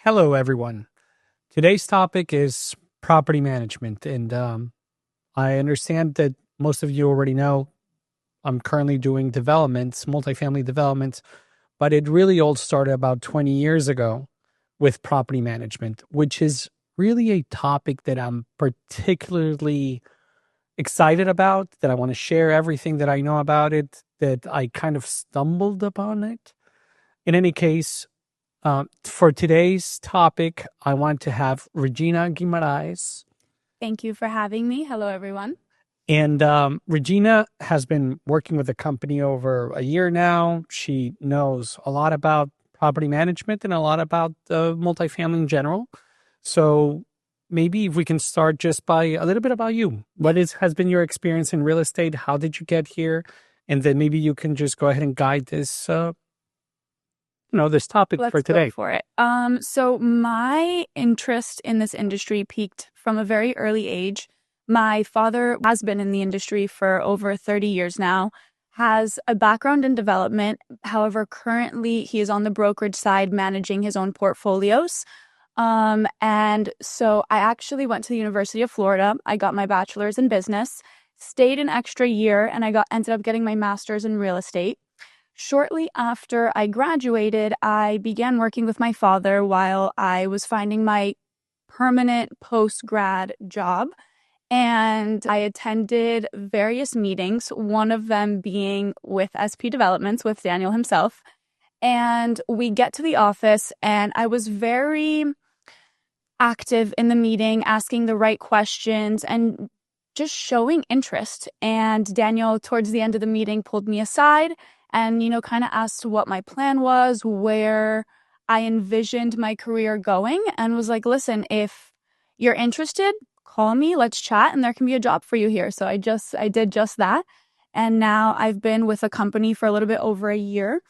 Hello, everyone. Today's topic is property management. And I understand that most of you already know I'm currently doing developments, multifamily developments, but it really all started about 20 years ago with property management, which is really a topic that I'm particularly excited about, that I want to share everything that I know about it, that I kind of stumbled upon it. In any case, for today's topic, I want to have Regina Guimaraes. Thank you for having me. Hello, everyone. And Regina has been working with the company over a year now. She knows a lot about property management and a lot about multifamily in general. So maybe if we can start just by a little bit about you. Yeah, Has been your experience in real estate? How did you get here? And then maybe you can just go ahead and guide this topic for let's go today. for it. So my interest in this industry peaked from a very early age. My father has been in the industry for over 30 years now, has a background in development. However, currently he is on the brokerage side managing his own portfolios. And so I actually went to the University of Florida. I got my bachelor's in business, stayed an extra year, and ended up getting my master's in real estate. Shortly after I graduated, I began working with my father while I was finding my permanent post grad job. And I attended various meetings, one of them being with SP Developments with Daniel himself. And we get to the office, and I was very active in the meeting, asking the right questions and just showing interest. And Daniel, towards the end of the meeting, pulled me aside and, kind of asked what my plan was, where I envisioned my career going, and was like, listen, if you're interested, call me, let's chat, and there can be a job for you here. So I did just that. And now I've been with a company for a little bit over a year.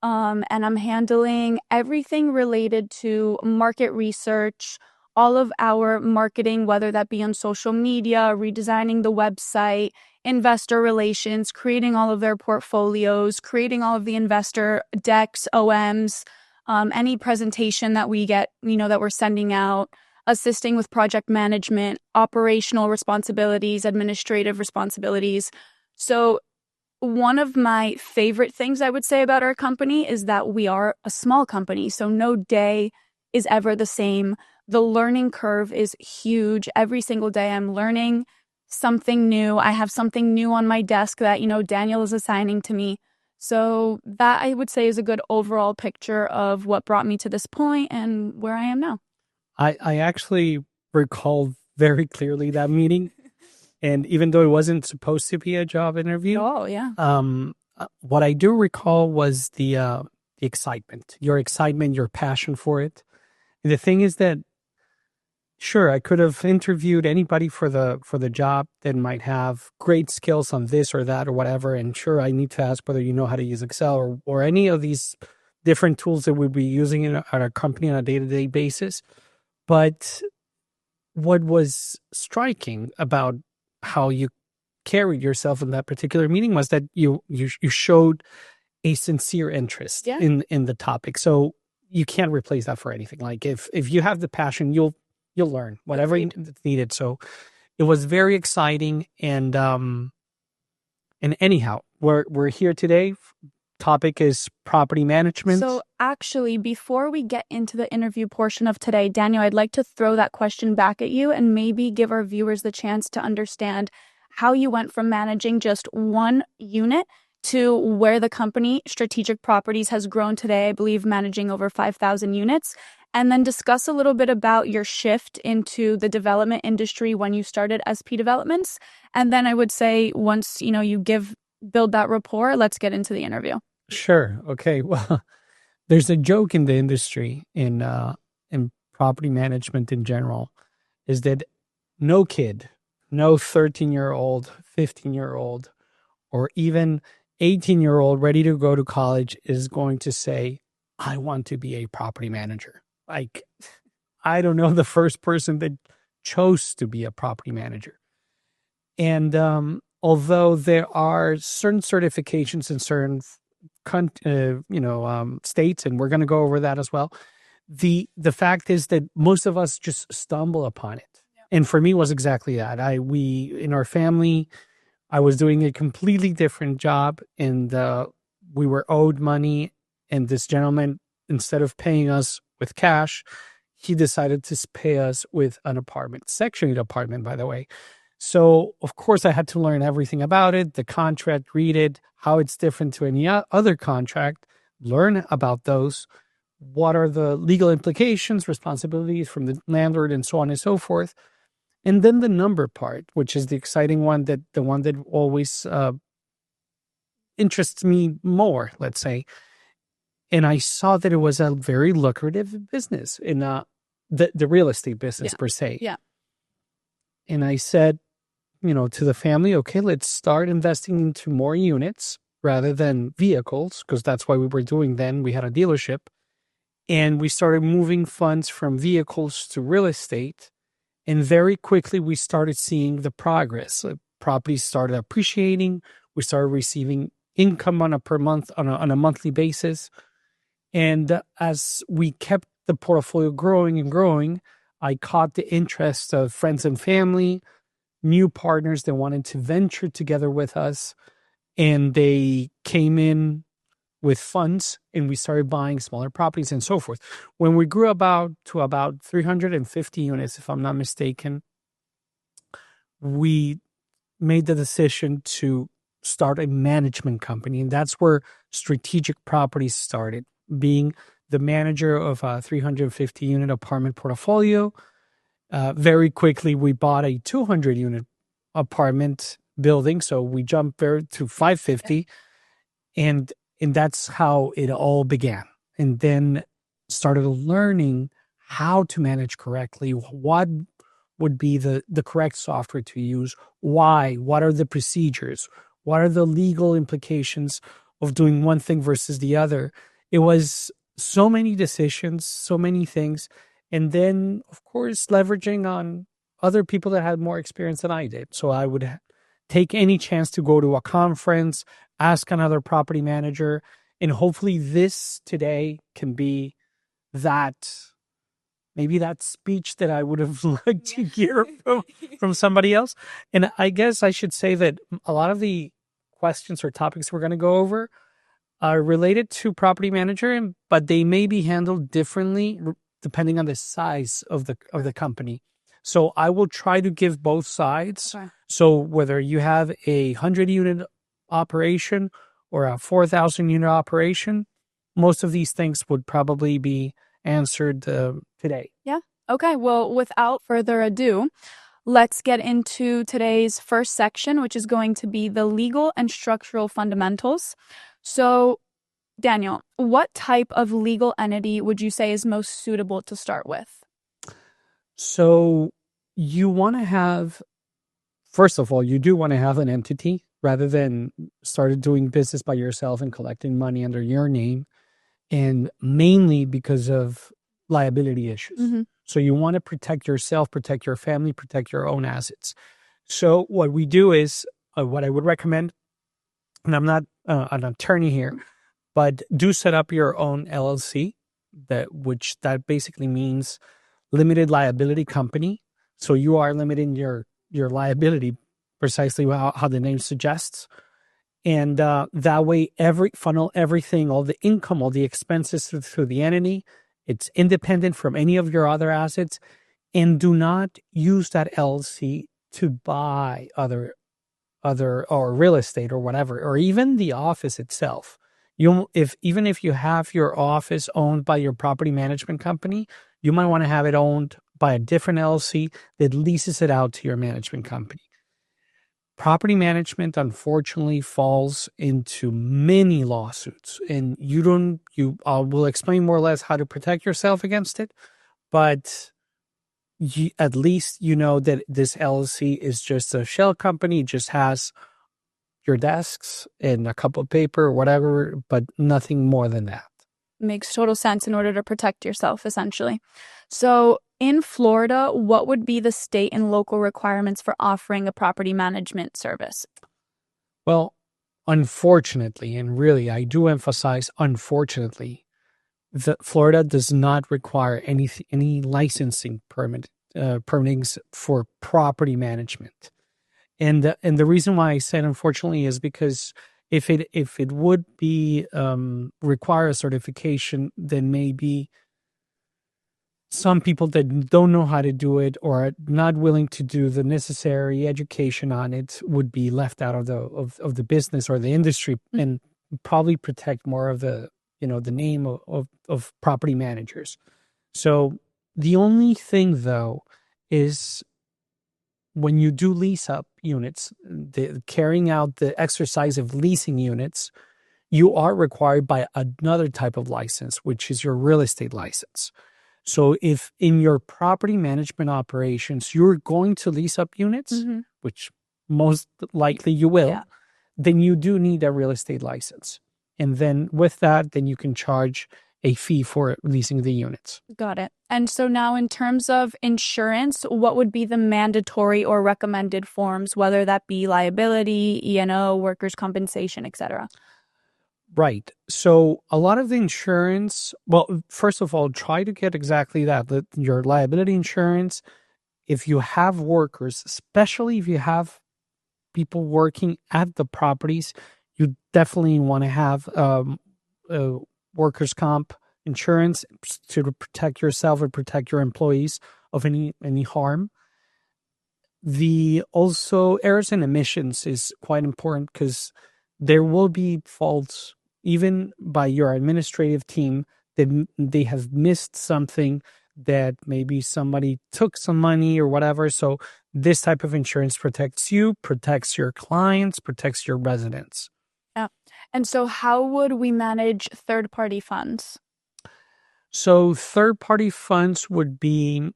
And I'm handling everything related to market research, all of our marketing, whether that be on social media, redesigning the website, investor relations, creating all of their portfolios, creating all of the investor decks, OMs, any presentation that we get, that we're sending out, assisting with project management, operational responsibilities, administrative responsibilities. So one of my favorite things I would say about our company is that we are a small company, so no day is ever the same. The learning curve is huge. Every single day I'm learning something new. I have something new on my desk that, Daniel is assigning to me. So that I would say is a good overall picture of what brought me to this point and where I am now. I actually recall very clearly that meeting. And even though it wasn't supposed to be a job interview, Oh, yeah. what I do recall was the excitement, your passion for it. And the thing is that, sure, I could have interviewed anybody for the job that might have great skills on this or that or whatever. And sure, I need to ask whether you know how to use Excel or any of these different tools that we'd be using at our company on a day-to-day basis. But what was striking about how you carried yourself in that particular meeting was that you showed a sincere interest Yeah. in the topic. So you can't replace that for anything. Like if you have the passion, you'll learn whatever Agreed. is needed. So it was very exciting. And anyhow, we're here today. Topic is property management. So, actually, before we get into the interview portion of today, Daniel, I'd like to throw that question back at you and maybe give our viewers the chance to understand how you went from managing just one unit to where the company, Strategic Properties, has grown today, I believe managing over 5,000 units. And then discuss a little bit about your shift into the development industry when you started SP Developments. And then I would say once, build that rapport, let's get into the interview. Sure. Okay. Well, there's a joke in the industry in property management in general is that no kid, no 13-year-old, 15-year-old, or even 18-year-old ready to go to college is going to say, I want to be a property manager. Like, I don't know the first person that chose to be a property manager. And although there are certain certifications in certain states, and we're going to go over that as well, the fact is that most of us just stumble upon it. And for me it was exactly that. We in our family, I was doing a completely different job, and we were owed money. And this gentleman, instead of paying us with cash, he decided to pay us with an apartment, Section 8 apartment, by the way. So, of course, I had to learn everything about it, the contract, read it, how it's different to any other contract, learn about those. What are the legal implications, responsibilities from the landlord, and so on and so forth. And then the number part, which is the exciting one, that the one that always interests me more, let's say. And I saw that it was a very lucrative business in the real estate business per se. Yeah. And I said, to the family, okay, let's start investing into more units rather than vehicles, because that's what we were doing then. We had a dealership, and we started moving funds from vehicles to real estate. And very quickly, we started seeing the progress. Properties started appreciating. We started receiving income on a monthly basis. And as we kept the portfolio growing and growing, I caught the interest of friends and family, new partners that wanted to venture together with us. And they came in with funds, and we started buying smaller properties and so forth. When we grew to about 350 units, if I'm not mistaken, we made the decision to start a management company. And that's where Strategic Properties started, being the manager of a 350 unit apartment portfolio. Very quickly, we bought a 200 unit apartment building. So we jumped there to 550. And that's how it all began. And then started learning how to manage correctly, what would be the correct software to use, why, what are the procedures, what are the legal implications of doing one thing versus the other. It was so many decisions, so many things. And then, of course, leveraging on other people that had more experience than I did. So I would take any chance to go to a conference, ask another property manager, and hopefully this today can be that, maybe that speech that I would have liked to hear from somebody else. And I guess I should say that a lot of the questions or topics we're going to go over are related to property manager, but they may be handled differently depending on the size of the company. So I will try to give both sides. Okay. So whether you have a 100-unit operation or a 4,000-unit operation, most of these things would probably be answered today. Yeah. Okay. Well, without further ado, let's get into today's first section, which is going to be the legal and structural fundamentals. So, Daniel, what type of legal entity would you say is most suitable to start with? So you want to have, first of all, you do want to have an entity rather than started doing business by yourself and collecting money under your name, and mainly because of liability issues. Mm-hmm. So you want to protect yourself, protect your family, protect your own assets. So what we do is, what I would recommend, and I'm not an attorney here, but do set up your own LLC, that basically means limited liability company. So you are limiting your liability precisely how the name suggests. And that way, funnel everything, all the income, all the expenses through the entity. It's independent from any of your other assets. And do not use that LLC to buy other or real estate or whatever, or even the office itself. Even if you have your office owned by your property management company, you might want to have it owned by a different LLC that leases it out to your management company. Property management, unfortunately, falls into many lawsuits, and will explain more or less how to protect yourself against it. But at least you know that this LLC is just a shell company, it just has your desks and a couple of paper or whatever, but nothing more than that. Makes total sense in order to protect yourself, essentially. So in Florida, what would be the state and local requirements for offering a property management service? Well, unfortunately, and really, I do emphasize unfortunately, Florida does not require any licensing permitings for property management. And the reason why I said unfortunately is because if it would be require a certification, then maybe some people that don't know how to do it or are not willing to do the necessary education on it would be left out of the business or the industry, and probably protect more of the name of property managers. So the only thing though is when you do lease up units, carrying out the exercise of leasing units, you are required by another type of license, which is your real estate license. So if in your property management operations, you're going to lease up units, which most likely you will, Yeah. then you do need a real estate license. And then with that, then you can charge a fee for leasing the units. Got it. And so now in terms of insurance, what would be the mandatory or recommended forms, whether that be liability, E&O, workers' compensation, etc.? Right. So a lot of the insurance, well, first of all, try to get exactly that your liability insurance. If you have workers, especially if you have people working at the properties, you definitely want to have uh, workers' comp insurance to protect yourself and protect your employees of any harm. The also errors and emissions is quite important because there will be faults even by your administrative team that they have missed something, that maybe somebody took some money or whatever. So this type of insurance protects you, protects your clients, protects your residents. Yeah. And so how would we manage third-party funds, So third party funds would be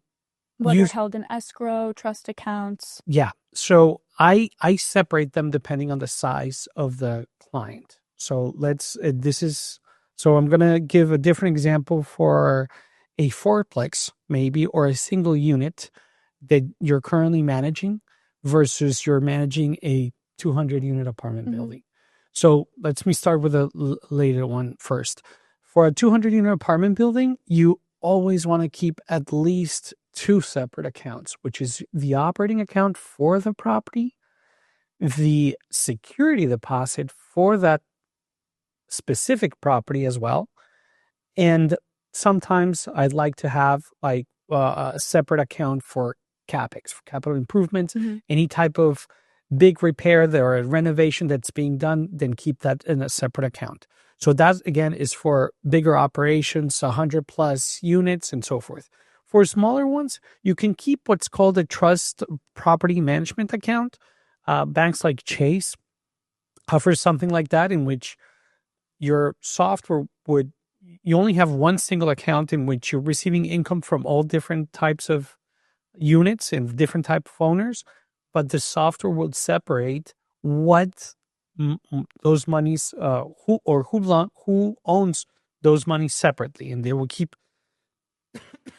whether used. held in escrow, trust accounts? Yeah. So I separate them depending on the size of the client. So this is, so I'm going to give a different example for a fourplex maybe, or a single unit that you're currently managing versus you're managing a 200 unit apartment building. So let's me start with a later one first. For a 200 unit apartment building, you always want to keep at least two separate accounts, which is the operating account for the property, the security deposit for that specific property as well. And sometimes I'd like to have like a separate account for CapEx, for capital improvements, any type of big repair there or a renovation that's being done, then keep that in a separate account. So that again is for bigger operations, 100 plus units and so forth. For smaller ones, you can keep what's called a trust property management account. Banks like Chase offer something like that, in which your software would, you only have one single account in which you're receiving income from all different types of units and different type of owners, but the software will separate what those monies, who owns those monies separately, and they will keep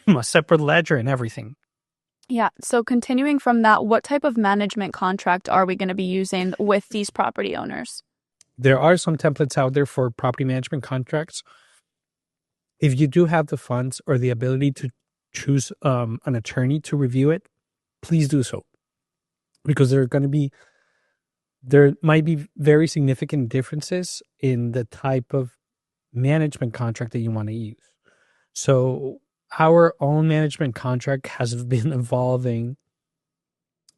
a separate ledger and everything. Yeah. So continuing from that, what type of management contract are we going to be using with these property owners? There are some templates out there for property management contracts. If you do have the funds or the ability to choose an attorney to review it, please do so, because there might be very significant differences in the type of management contract that you want to use. So our own management contract has been evolving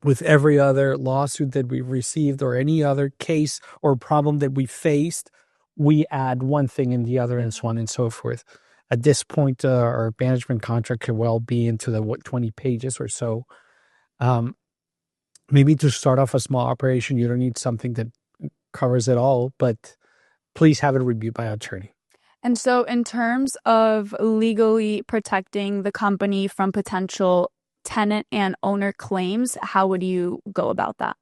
with every other lawsuit that we've received or any other case or problem that we faced. We add one thing and the other and so on and so forth. At this point, our management contract could well be into the 20 pages or so. Um, Maybe to start off a small operation, you don't need something that covers it all, but please have it reviewed by an attorney. And so, in terms of legally protecting the company from potential tenant and owner claims, how would you go about that?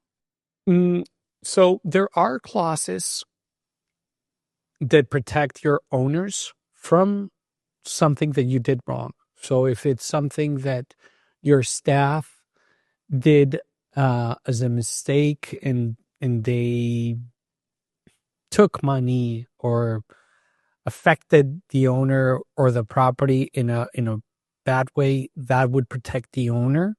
Mm, so there are clauses that protect your owners from something that you did wrong. So if it's something that your staff did as a mistake, and they took money or affected the owner or the property in a bad way, that would protect the owner.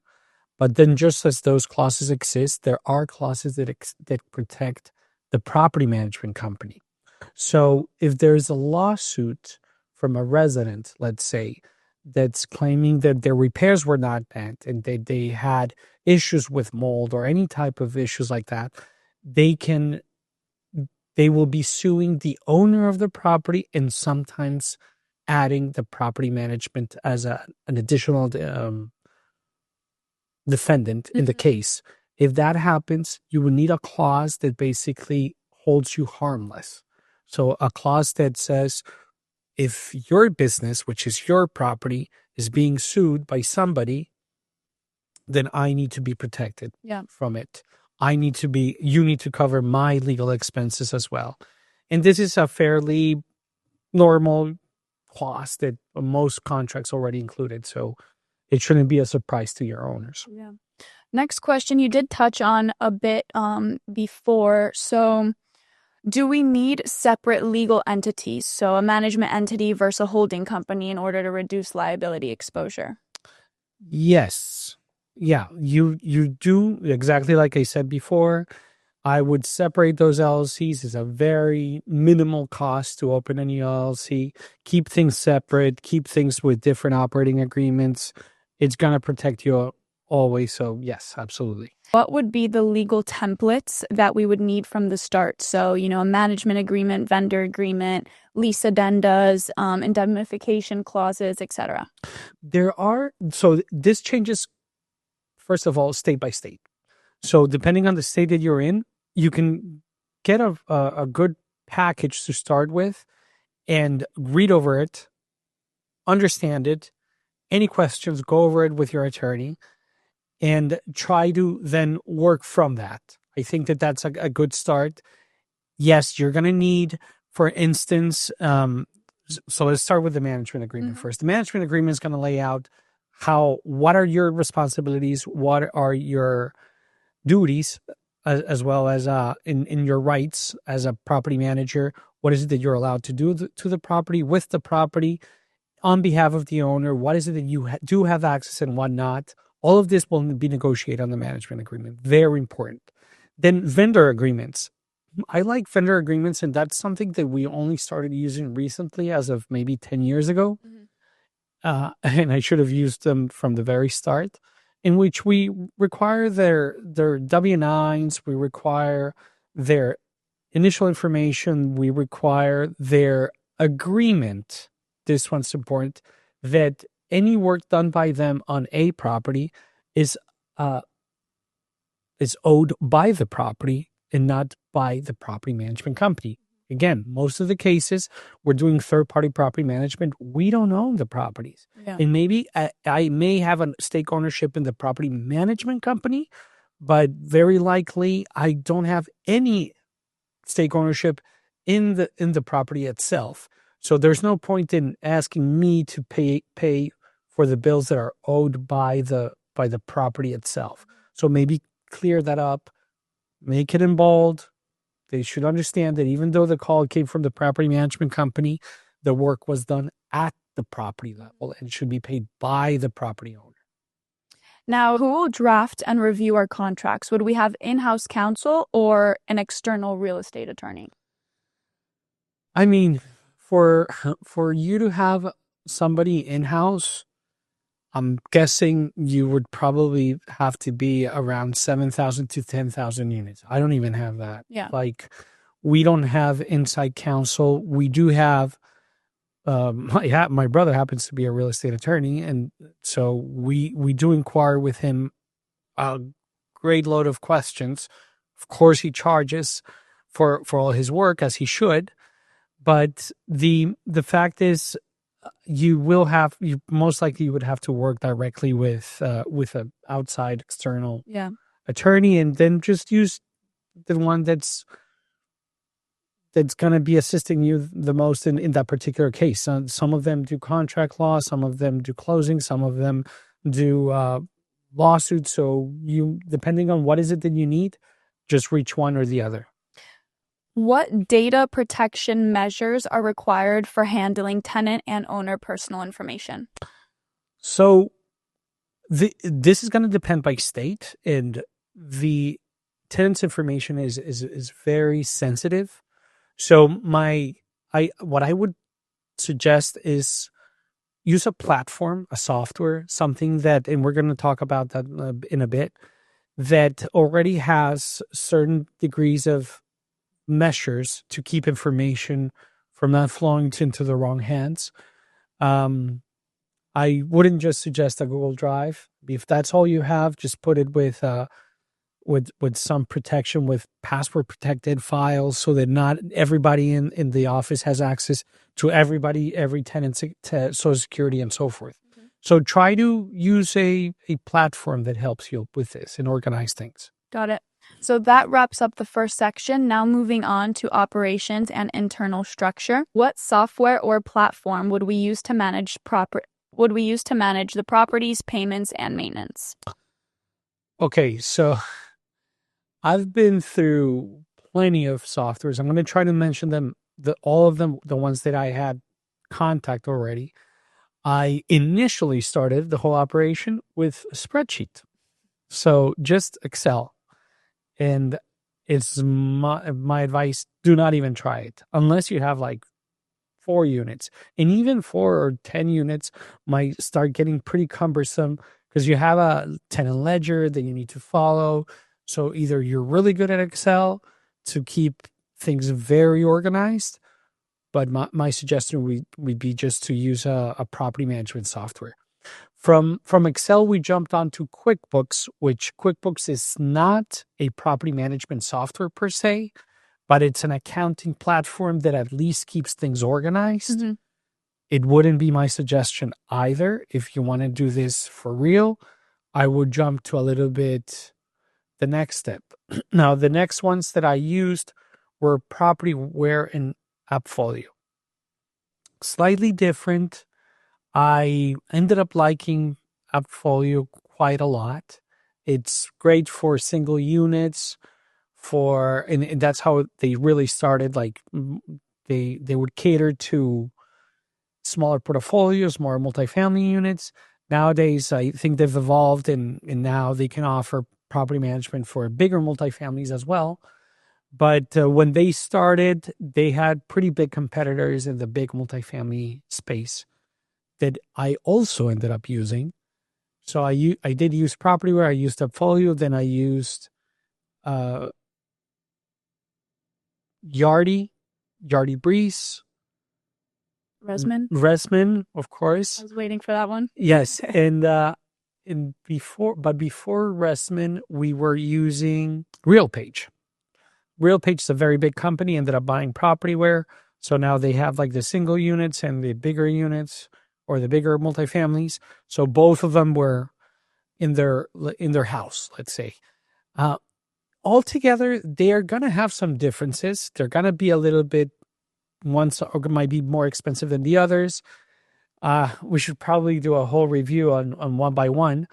But then, just as those clauses exist, there are clauses that protect the property management company. So, if there's a lawsuit from a resident, let's say, that's claiming that their repairs were not met and they had issues with mold or any type of issues like that, they can they will be suing the owner of the property and sometimes adding the property management as an additional defendant in the case. If that happens, you will need a clause that basically holds you harmless. So a clause that says if your business, which is your property, is being sued by somebody, then I need to be protected from it. You need to cover my legal expenses as well. And this is a fairly normal clause that most contracts already included. So it shouldn't be a surprise to your owners. Yeah. Next question you did touch on a bit before. So do we need separate legal entities? So a management entity versus a holding company in order to reduce liability exposure? Yes. Yeah, you do exactly like I said before. I would separate those LLCs. It's a very minimal cost to open a new LLC. Keep things separate, keep things with different operating agreements. It's going to protect you always. So, yes, absolutely. What would be the legal templates that we would need from the start? So, a management agreement, vendor agreement, lease addendas, indemnification clauses, etc. So this changes, first of all, state by state. So depending on the state that you're in, you can get a good package to start with and read over it, understand it. Any questions, go over it with your attorney and try to then work from that. I think that that's a good start. Yes, you're going to need, for instance, so let's start with the management agreement first. The management agreement is going to lay out what are your responsibilities, what are your duties, as well as in your rights as a property manager. What is it that you're allowed to do to the property, with the property, on behalf of the owner? What is it that you do have access and what not? All of this will be negotiated on the management agreement. Very important. Then vendor agreements. I like vendor agreements, and that's something that we only started using recently, as of maybe 10 years ago. And I should have used them from the very start, in which we require their W-9s, we require their initial information, we require their agreement. This one's important, that any work done by them on a property is owed by the property and not by the property management company. Again, most of the cases we're doing third-party property management. We don't own the properties. Yeah. And maybe I may have a stake ownership in the property management company, but very likely I don't have any stake ownership in the property itself. So there's no point in asking me to pay for the bills that are owed by the property itself. So maybe clear that up, make it in bold. They should understand that even though the call came from the property management company, the work was done at the property level and should be paid by the property owner. Now, who will draft and review our contracts? Would we have in-house counsel or an external real estate attorney? I mean, for you to have somebody in-house, I'm guessing you would probably have to be around 7,000 to 10,000 units. I don't even have that. Yeah. Like, we don't have inside counsel. We do have, my brother happens to be a real estate attorney. And so we do inquire with him a great load of questions. Of course, he charges for all his work, as he should. But the fact is, you most likely would have to work directly with an outside external attorney, and then just use the one that's going to be assisting you the most in that particular case. Some of them do contract law, some of them do closing, some of them do lawsuits. So you, depending on what is it that you need, just reach one or the other. What data protection measures are required for handling tenant and owner personal information? So this is going to depend by state, and the tenant's information is very sensitive. So I what I would suggest is use a platform, a software, something that, and we're going to talk about that in a bit, that already has certain degrees of measures to keep information from not flowing into the wrong hands. Um, I wouldn't just suggest a Google Drive. If that's all you have, just put it with some protection, with password protected files, so that not everybody in the office has access to every tenant's social security and so forth. Mm-hmm. So try to use a platform that helps you with this and organize things. Got it. So that wraps up the first section. Now moving on to operations and internal structure. What software or platform would we use to manage the properties, payments, and maintenance? Okay, so I've been through plenty of softwares. I'm going to try to mention them, all of them, the ones that I had contact already. I initially started the whole operation with a spreadsheet. So just Excel. And it's my advice, do not even try it unless you have like 4 units. And even 4 or 10 units might start getting pretty cumbersome because you have a tenant ledger that you need to follow. So either you're really good at Excel to keep things very organized, but my suggestion would be just to use a property management software. From Excel, we jumped onto QuickBooks, which QuickBooks is not a property management software per se, but it's an accounting platform that at least keeps things organized. Mm-hmm. It wouldn't be my suggestion either. If you want to do this for real, I would jump to a little bit the next step. Now, the next ones that I used were Propertyware and AppFolio. Slightly different. I ended up liking AppFolio quite a lot. It's great for single units, and that's how they really started. Like they would cater to smaller portfolios, more multifamily units. Nowadays, I think they've evolved, and now they can offer property management for bigger multifamilies as well. But when they started, they had pretty big competitors in the big multifamily space that I also ended up using. So I did use Propertyware, I used AppFolio, then I used uh, Yardi Breeze, Resman, of course. I was waiting for that one. Yes, and before Resman, we were using RealPage. RealPage is a very big company. Ended up buying Propertyware, so now they have like the single units and the bigger units or the bigger multifamilies. So both of them were in their house, let's say. Uh, Altogether, they are gonna have some differences. They're gonna be a little bit, ones might be more expensive than the others. We should probably do a whole review on one by one,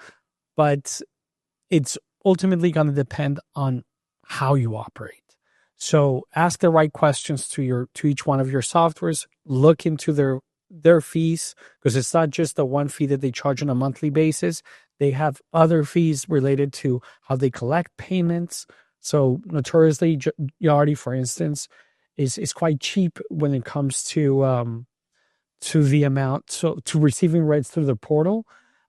but it's ultimately going to depend on how you operate. So ask the right questions to each one of your softwares. Look into their fees, because it's not just the one fee that they charge on a monthly basis. They have other fees related to how they collect payments. So notoriously, Yardi, for instance, is quite cheap when it comes to the amount, so to receiving rents through the portal,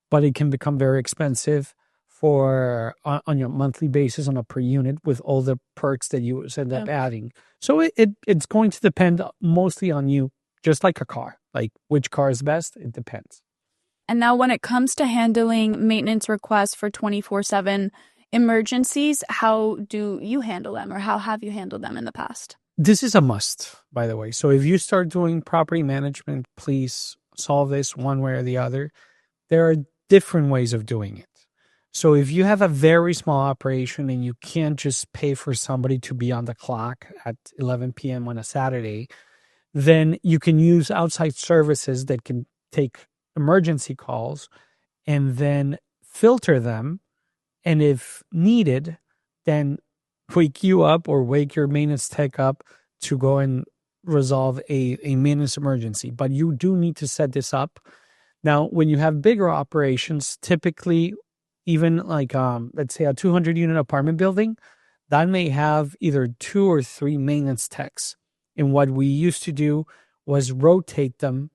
but it can become very expensive for on your monthly basis on a per unit with all the perks that you end up adding. So it's going to depend mostly on you, just like a car. Like which car is best, it depends. And now when it comes to handling maintenance requests for 24/7 emergencies, how do you handle them, or how have you handled them in the past? This is a must, by the way. So if you start doing property management, please solve this one way or the other. There are different ways of doing it. So if you have a very small operation and you can't just pay for somebody to be on the clock at 11 p.m. on a Saturday, then you can use outside services that can take emergency calls and then filter them. And if needed, then wake you up or wake your maintenance tech up to go and resolve a maintenance emergency. But you do need to set this up. Now, when you have bigger operations, typically, even like let's say a 200 unit apartment building, that may have either 2 or 3 maintenance techs. And what we used to do was rotate them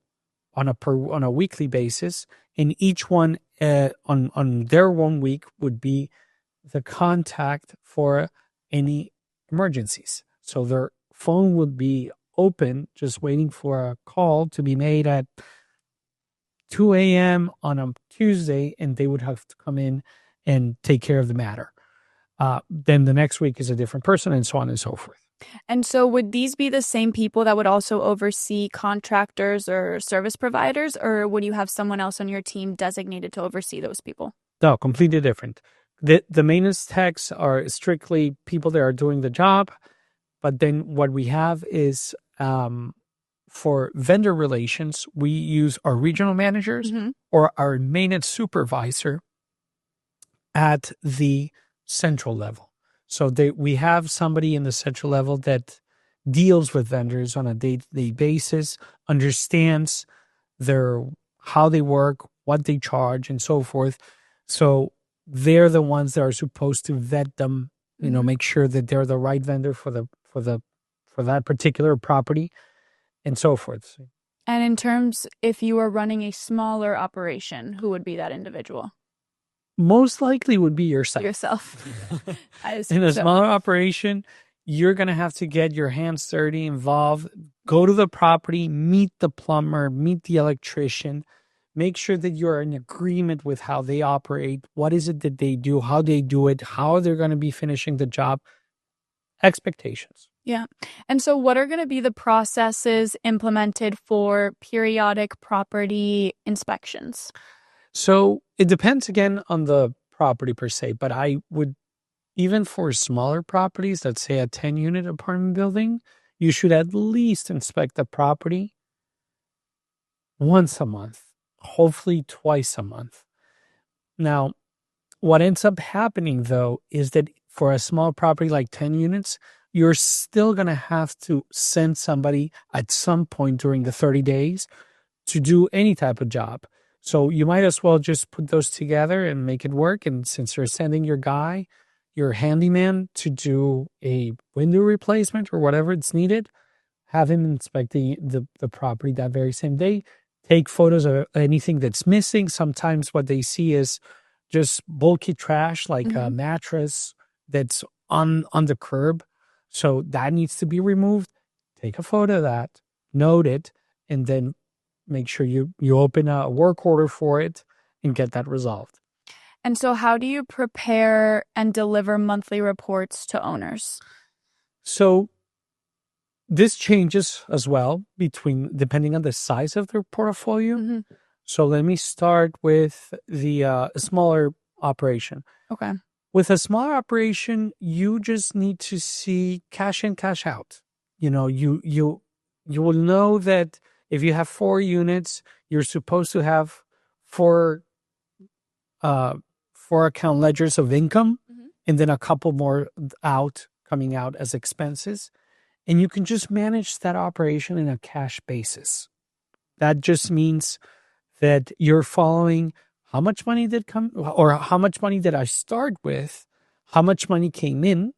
on a weekly basis, and each one on their 1 week would be the contact for any emergencies. So their phone would be open, just waiting for a call to be made at 2 a.m. on a Tuesday, and they would have to come in and take care of the matter. Then the next week is a different person, and so on and so forth. And so would these be the same people that would also oversee contractors or service providers, or would you have someone else on your team designated to oversee those people? No, completely different. The maintenance techs are strictly people that are doing the job, but then what we have is for vendor relations, we use our regional managers or our maintenance supervisor at the central level. So we have somebody in the central level that deals with vendors on a day-to-day basis, understands how they work, what they charge, and so forth. So they're the ones that are supposed to vet them, make sure that they're the right vendor for that particular property, and so forth. And in terms, if you were running a smaller operation, who would be that individual? Most likely would be yourself. In a smaller operation, you're going to have to get your hands dirty, involved, go to the property, meet the plumber, meet the electrician, make sure that you're in agreement with how they operate, what is it that they do, how they do it, how they're going to be finishing the job, expectations. Yeah. And so what are going to be the processes implemented for periodic property inspections? So it depends again on the property per se, but I would, even for smaller properties, let's say a 10-unit apartment building, you should at least inspect the property once a month, hopefully twice a month. Now, what ends up happening though is that for a small property like 10 units, you're still going to have to send somebody at some point during the 30 days to do any type of job. So you might as well just put those together and make it work. And since you're sending your handyman to do a window replacement or whatever it's needed, have him inspect the property that very same day. Take photos of anything that's missing. Sometimes what they see is just bulky trash like a mattress that's on the curb. So that needs to be removed. Take a photo of that, note it, and then make sure you open a work order for it and get that resolved. And so how do you prepare and deliver monthly reports to owners? So this changes as well depending on the size of their portfolio. So let me start with the smaller operation. Okay. With a smaller operation, you just need to see cash in, cash out. You will know that if you have 4 units, you're supposed to have four account ledgers of income, and then a couple more coming out as expenses. And you can just manage that operation in a cash basis. That just means that you're following how much money did come, or how much money did I start with, how much money came in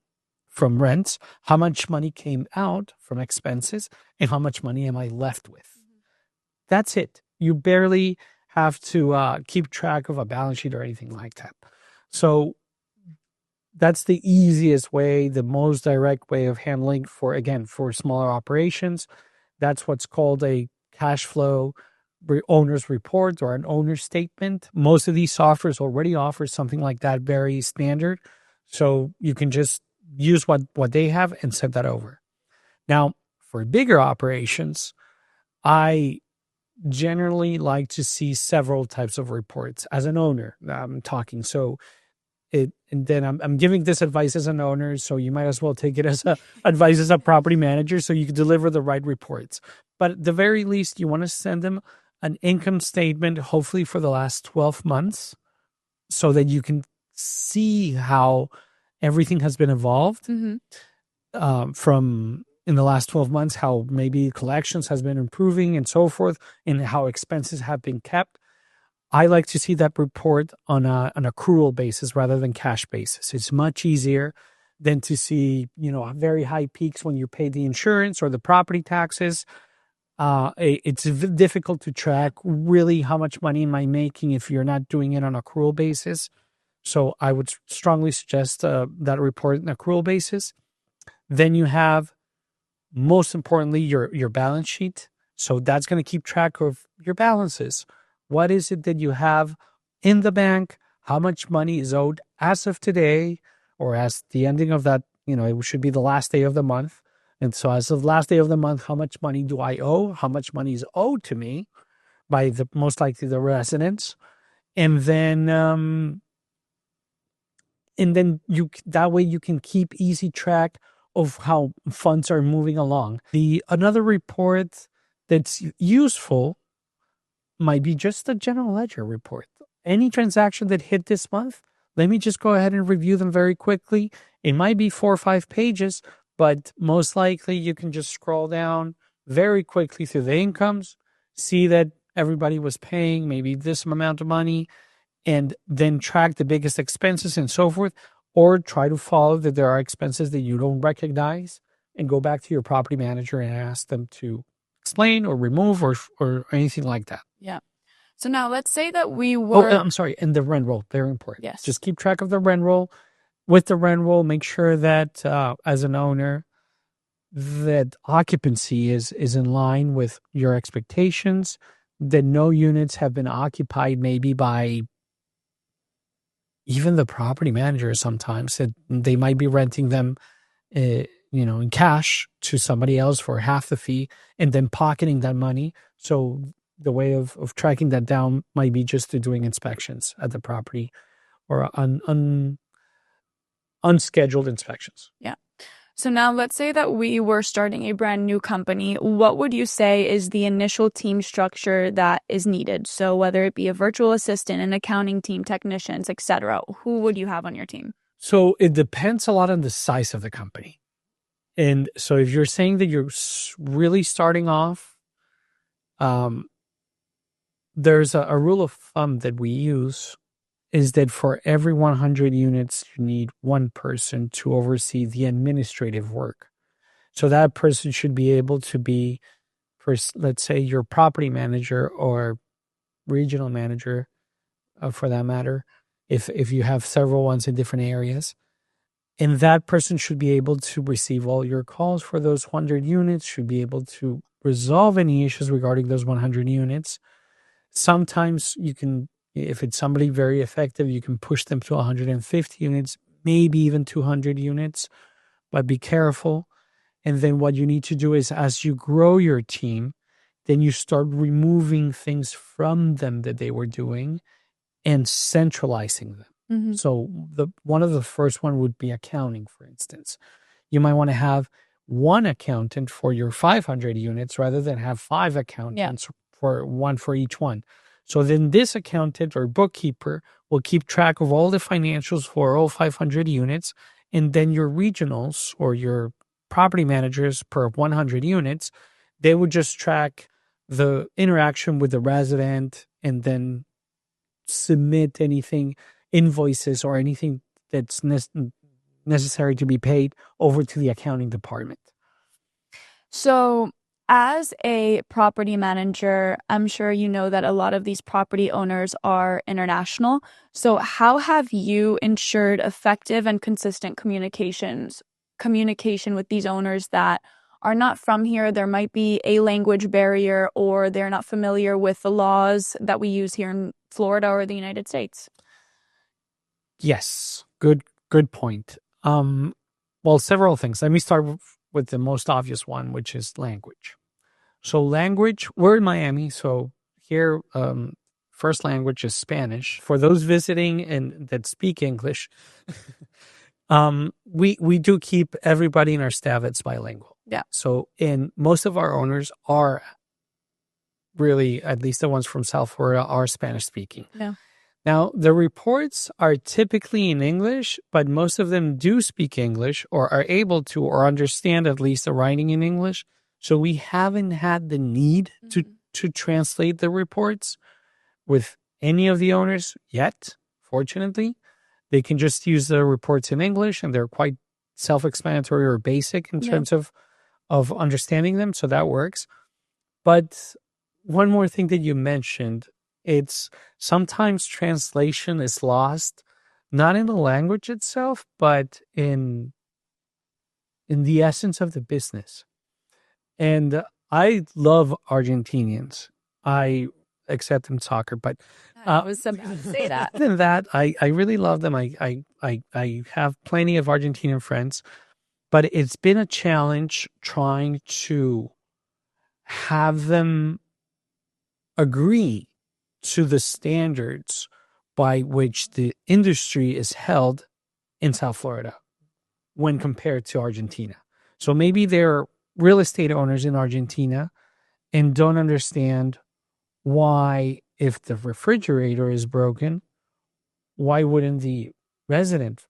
from rents, how much money came out from expenses, and how much money am I left with. That's it. You barely have to keep track of a balance sheet or anything like that. So that's the easiest way, the most direct way of handling for smaller operations. That's what's called a cash flow owner's report or an owner's statement. Most of these softwares already offer something like that, very standard. So you can just use what they have and send that over. Now, for bigger operations, I generally like to see several types of reports as an owner. I'm talking. So and then I'm giving this advice as an owner, so you might as well take it as advice as a property manager, so you can deliver the right reports. But at the very least, you want to send them an income statement, hopefully for the last 12 months, so that you can see how everything has been evolved from in the last 12 months, how maybe collections has been improving and so forth, and how expenses have been kept. I like to see that report on an accrual basis rather than cash basis. It's much easier than to see, very high peaks when you pay the insurance or the property taxes. It's difficult to track really how much money am I making if you're not doing it on accrual basis. So I would strongly suggest that report on accrual basis. Then you have, most importantly, your balance sheet. So that's going to keep track of your balances. What is it that you have in the bank? How much money is owed as of today, or as the ending of that, it should be the last day of the month. And so as of the last day of the month, how much money do I owe? How much money is owed to me by the most likely the residents? And then you, that way you can keep easy track of how funds are moving along. Another report that's useful might be just a general ledger report. Any transaction that hit this month, let me just go ahead and review them very quickly. It might be 4 or 5 pages, but most likely you can just scroll down very quickly through the incomes, see that everybody was paying maybe this amount of money, and then track the biggest expenses and so forth, or try to follow that there are expenses that you don't recognize and go back to your property manager and ask them to explain or remove or anything like that. Yeah. So now let's say that we Oh, were. I'm sorry. And the rent roll, very important. Yes. Just keep track of the rent roll. With the rent roll, make sure that as an owner, that occupancy is in line with your expectations, that no units have been occupied maybe by even the property manager sometimes, that they might be renting them, in cash to somebody else for half the fee and then pocketing that money. So the way of tracking that down might be just to doing inspections at the property or unscheduled inspections. Yeah. So now let's say that we were starting a brand new company. What would you say is the initial team structure that is needed? So whether it be a virtual assistant, an accounting team, technicians, etc., who would you have on your team? So it depends a lot on the size of the company. And so if you're saying that you're really starting off, there's a rule of thumb that we use, is that for every 100 units, you need one person to oversee the administrative work. So that person should be able to be, let's say, your property manager or regional manager, for that matter, if you have several ones in different areas. And that person should be able to receive all your calls for those 100 units, should be able to resolve any issues regarding those 100 units. Sometimes you can, if it's somebody very effective, you can push them to 150 units, maybe even 200 units, but be careful. And then what you need to do is, as you grow your team, then you start removing things from them that they were doing and centralizing them. Mm-hmm. So one of the first one would be accounting, for instance. You might want to have one accountant for your 500 units rather than have 5 accountants for one for each one. So then this accountant or bookkeeper will keep track of all the financials for all 500 units. And then your regionals or your property managers per 100 units, they would just track the interaction with the resident and then submit anything, invoices or anything that's necessary to be paid over to the accounting department. So as a property manager, I'm sure you know that a lot of these property owners are international. So how have you ensured effective and consistent communication with these owners that are not from here? There might be a language barrier, or they're not familiar with the laws that we use here in Florida or the United States. Yes, good point. Well, several things. Let me start with the most obvious one, which is language. So language, we're in Miami, so here, first language is Spanish. For those visiting and that speak English, we do keep everybody in our staff that's bilingual. Yeah. So, and most of our owners are really, at least the ones from South Florida, are Spanish speaking. Yeah. Now, the reports are typically in English, but most of them do speak English or are able to or understand at least the writing in English. So we haven't had the need to translate the reports with any of the owners yet, fortunately. They can just use the reports in English and they're quite self-explanatory or basic in terms of understanding them. So that works. But one more thing that you mentioned, it's sometimes translation is lost, not in the language itself, but in the essence of the business. And I love Argentinians. I accept in soccer, but I was about to say that. other than that, I really love them. I have plenty of Argentinian friends, but it's been a challenge trying to have them agree to the standards by which the industry is held in South Florida when compared to Argentina. So maybe they're real estate owners in Argentina and don't understand why, if the refrigerator is broken, why wouldn't the resident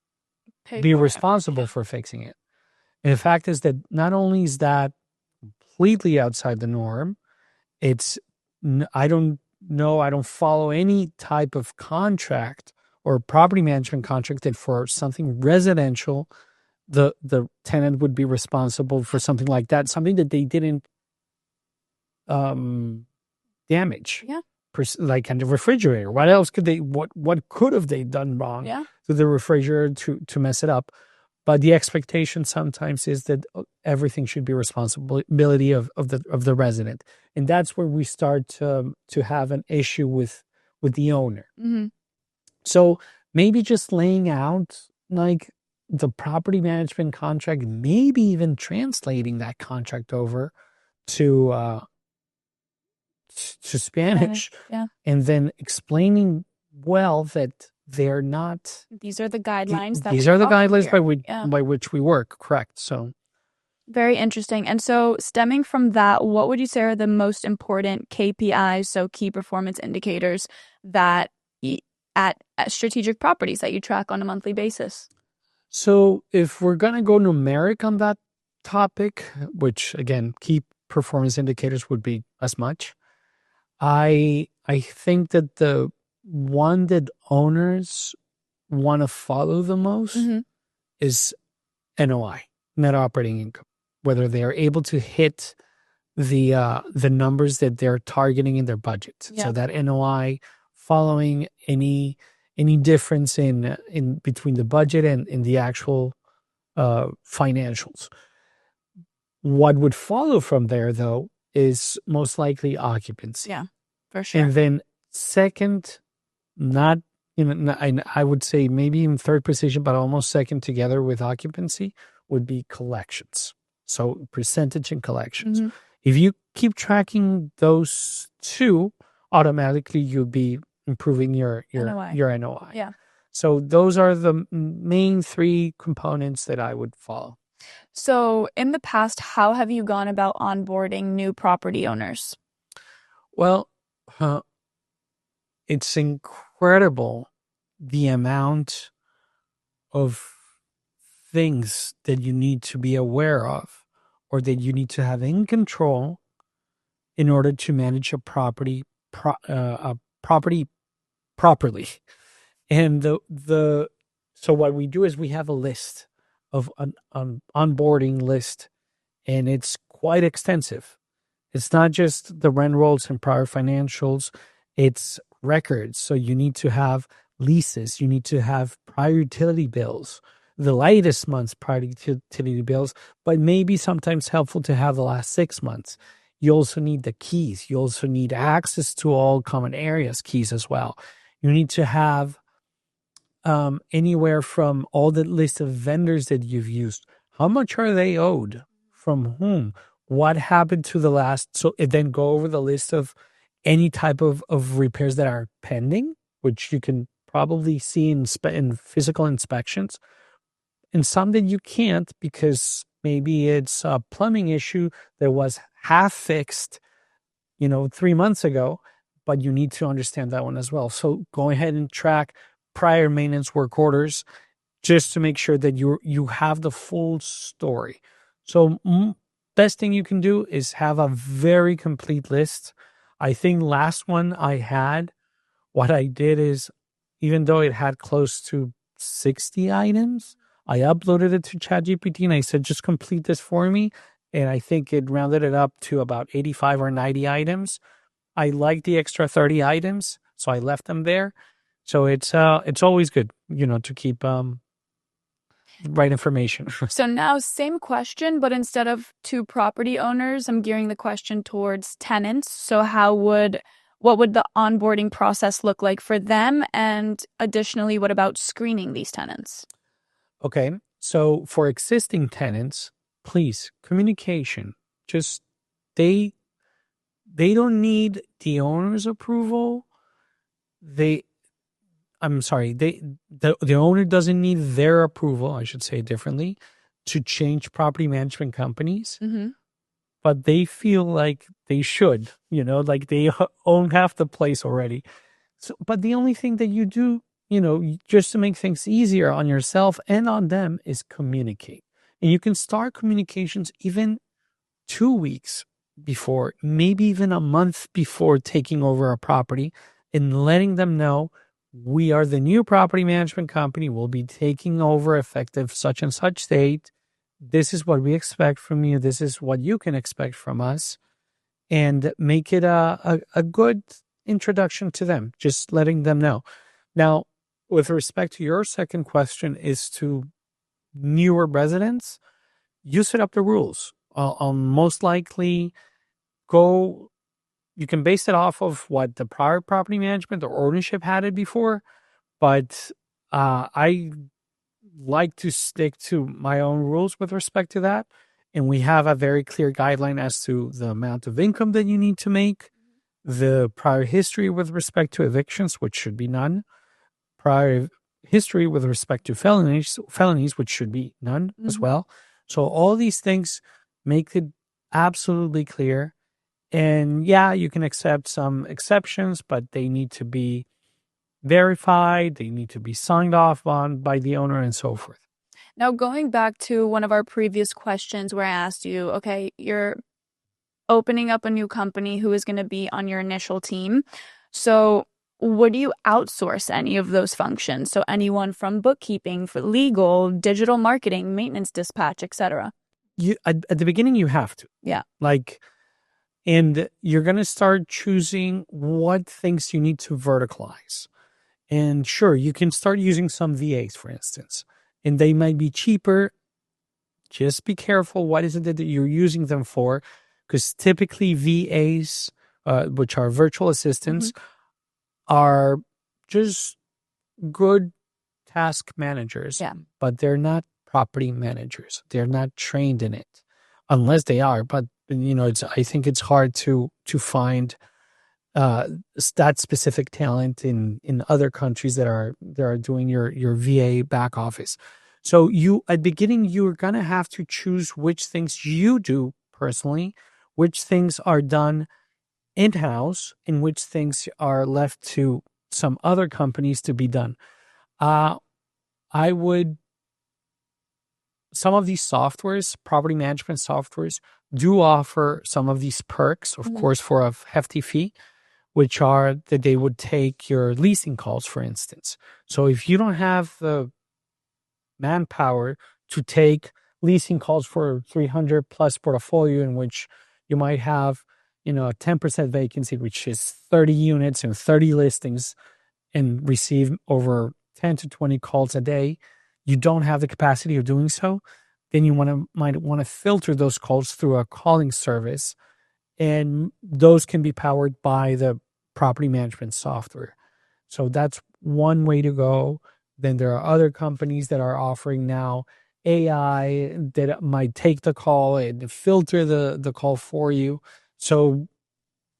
be responsible for fixing it? And the fact is that not only is that completely outside the norm, it's I don't know, I don't follow any type of contract or property management contract that for something residential, the tenant would be responsible for something like that, something that they didn't damage. Yeah. Like in the refrigerator. What else could they what could have they done wrong to the refrigerator to mess it up? But the expectation sometimes is that everything should be responsibility of the resident, and that's where we start to have an issue with the owner. So maybe just laying out like the property management contract, maybe even translating that contract over to Spanish, and then explaining well that they're not. These are the guidelines. These are the guidelines by which we work. Correct. So very interesting. And so, stemming from that, what would you say are the most important KPIs, so key performance indicators that at strategic properties that you track on a monthly basis? So if we're gonna go numeric on that topic, which again, key performance indicators would be as much. I think that the one that owners want to follow the most is NOI, net operating income, whether they are able to hit the numbers that they're targeting in their budget. So that NOI following any difference in between the budget and in the actual financials. What would follow from there, though, is most likely occupancy. Yeah, for sure. And then second, not, I would say maybe in third position, but almost second together with occupancy would be collections. So percentage in collections. If you keep tracking those two, automatically you'll be improving your NOI. Yeah. So those are the main three components that I would follow. So in the past, how have you gone about onboarding new property owners? Well, it's incredible the amount of things that you need to be aware of or that you need to have in control in order to manage a property properly. And so what we do is we have a list of an onboarding list, and it's quite extensive. It's not just the rent rolls and prior financials, it's records. So you need to have leases, you need to have prior utility bills, the latest month's prior utility bills, but maybe sometimes helpful to have the last 6 months. You also need the keys. You also need access to all common areas keys as well. You need to have anywhere from all the list of vendors that you've used. How much are they owed? From whom? What happened to the last? So then go over the list of any type of repairs that are pending, which you can probably see in physical inspections, and some that you can't because maybe it's a plumbing issue that was half fixed, 3 months ago, but you need to understand that one as well. So go ahead and track prior maintenance work orders just to make sure that you have the full story. So best thing you can do is have a very complete list. I think last one I had, what I did is, even though it had close to 60 items, I uploaded it to ChatGPT and I said, just complete this for me. And I think it rounded it up to about 85 or 90 items. I like the extra 30 items, so I left them there. So it's always good, to keep right information. So now, same question, but instead of two property owners, I'm gearing the question towards tenants. So what would the onboarding process look like for them? And additionally, what about screening these tenants? Okay. So for existing tenants, please, communication. Just they they don't need the owner's approval. They I'm sorry, the owner doesn't need their approval, I should say it differently, to change property management companies, Mm-hmm. but they feel like they should, like they own half the place already. So, but the only thing that you do, just to make things easier on yourself and on them is communicate. And you can start communications even 2 weeks before, maybe even a month before taking over a property, and letting them know we are the new property management company. We'll be taking over effective such and such date. This is what we expect from you. This is what you can expect from us. And make it a good introduction to them, just letting them know. Now, with respect to your second question, is to newer residents, you set up the rules. I'll most likely go, you can base it off of what the prior property management or ownership had it before, but I like to stick to my own rules with respect to that. And we have a very clear guideline as to the amount of income that you need to make, the prior history with respect to evictions, which should be none, prior history with respect to felonies, which should be none as well. So all these things make it absolutely clear. And yeah, you can accept some exceptions, but they need to be verified. They need to be signed off on by the owner and so forth. Now, going back to one of our previous questions where I asked you, okay, you're opening up a new company who is going to be on your initial team. So would you outsource any of those functions? So anyone from bookkeeping, for legal, digital marketing, maintenance dispatch, etc. You at the beginning you have to. Yeah. And you're going to start choosing what things you need to verticalize. And sure, you can start using some VAs, for instance, and they might be cheaper. Just be careful. What is it that you're using them for? Because typically VAs, which are virtual assistants, are just good task managers, Yeah. but they're not property managers. They're not trained in it, unless they are. But I think it's hard to find that specific talent in other countries that are doing your VA back office. So at beginning you're gonna have to choose which things you do personally, which things are done in-house, and which things are left to some other companies to be done. Uh, I would, some of these softwares, property management softwares, do offer some of these perks, of course, for a hefty fee, which are that they would take your leasing calls, for instance. So if you don't have the manpower to take leasing calls for 300 plus portfolio, in which you might have, a 10% vacancy, which is 30 units and 30 listings, and receive over 10 to 20 calls a day, you don't have the capacity of doing so, then you might want to filter those calls through a calling service, and those can be powered by the property management software. So that's one way to go. Then there are other companies that are offering now AI that might take the call and filter the call for you. So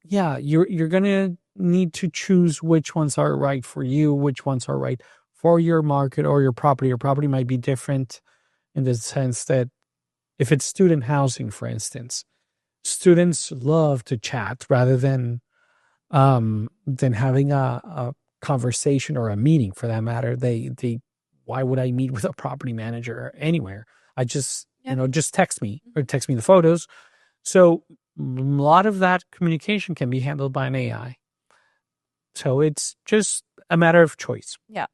yeah, you're gonna need to choose which ones are right for you, which ones are right for your market or your property. Your property might be different in the sense that if it's student housing, for instance, students love to chat rather than than having a conversation or a meeting for that matter. Why would I meet with a property manager anywhere? I just, Yeah. just text me or text me the photos. So a lot of that communication can be handled by an AI. So it's just a matter of choice. Yeah.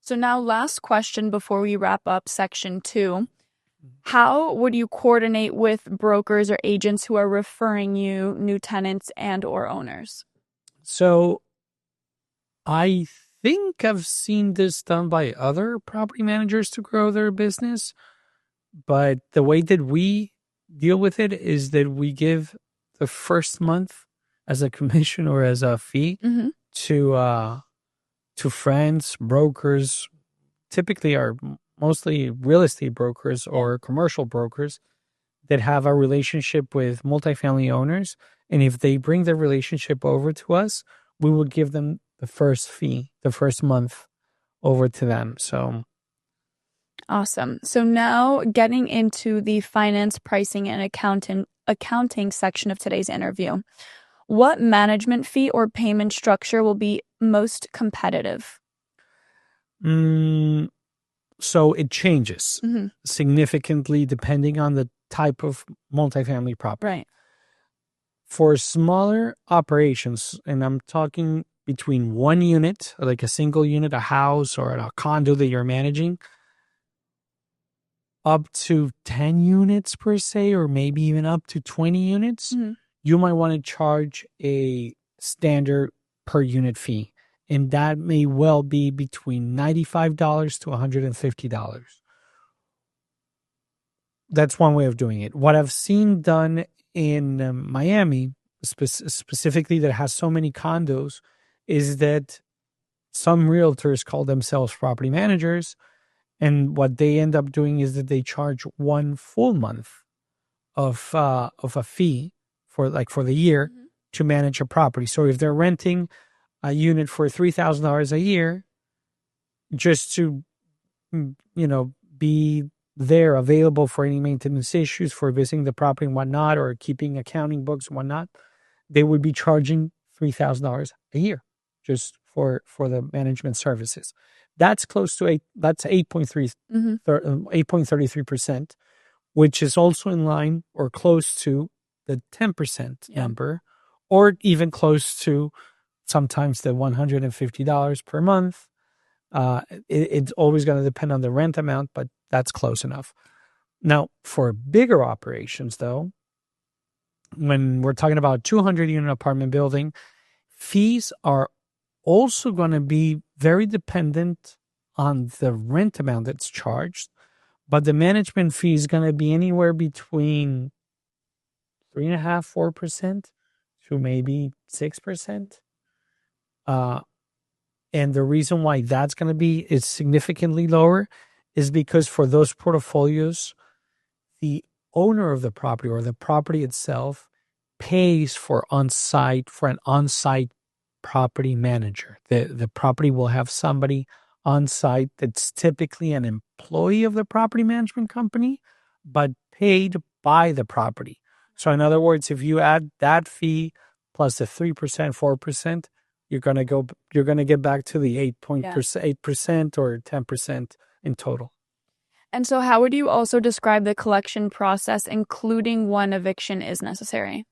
So now last question before we wrap up section 2. How would you coordinate with brokers or agents who are referring you new tenants and or owners? So I think I've seen this done by other property managers to grow their business, but the way that we deal with it is that we give the first month as a commission or as a fee Mm-hmm. to friends, brokers, typically are mostly real estate brokers Yeah. or commercial brokers that have a relationship with multifamily owners. And if they bring their relationship over to us, we will give them the first fee, the first month over to them. So, Awesome. So now getting into the finance, pricing, and accounting section of today's interview. What management fee or payment structure will be most competitive? mm, so it changes Mm-hmm. significantly depending on the type of multifamily property. Right. For smaller operations, and I'm talking between one unit, like a single unit, a house or a condo that you're managing, up to 10 units per se, or maybe even up to 20 units, Mm-hmm. you might want to charge a standard per unit fee. And that may well be between $95 to $150. That's one way of doing it. What I've seen done in Miami, specifically that has so many condos, is that some realtors call themselves property managers. And what they end up doing is that they charge one full month of a fee for the year Mm-hmm. to manage a property. So if they're renting a unit for $3,000 a year, just to be there available for any maintenance issues, for visiting the property and whatnot, or keeping accounting books and whatnot, they would be charging $3,000 a year just for the management services. That's close to eight. That's 8.3, Mm-hmm. 8.33%, which is also in line or close to the 10% Yeah. number, or even close to sometimes the $150 per month. It's always going to depend on the rent amount, but that's close enough. Now, for bigger operations, though, when we're talking about 200 unit apartment building, fees are also going to be very dependent on the rent amount that's charged, but the management fee is going to be anywhere between 3.5%, 4% to maybe 6%. Uh, and the reason why that's going to be is significantly lower is because for those portfolios, the owner of the property or the property itself pays for an on-site property manager. The property will have somebody on site that's typically an employee of the property management company, but paid by the property. So in other words, if you add that fee plus the 3%, 4%, you're gonna get back to the Yeah. 8% or 10% in total. And so how would you also describe the collection process, including when eviction is necessary?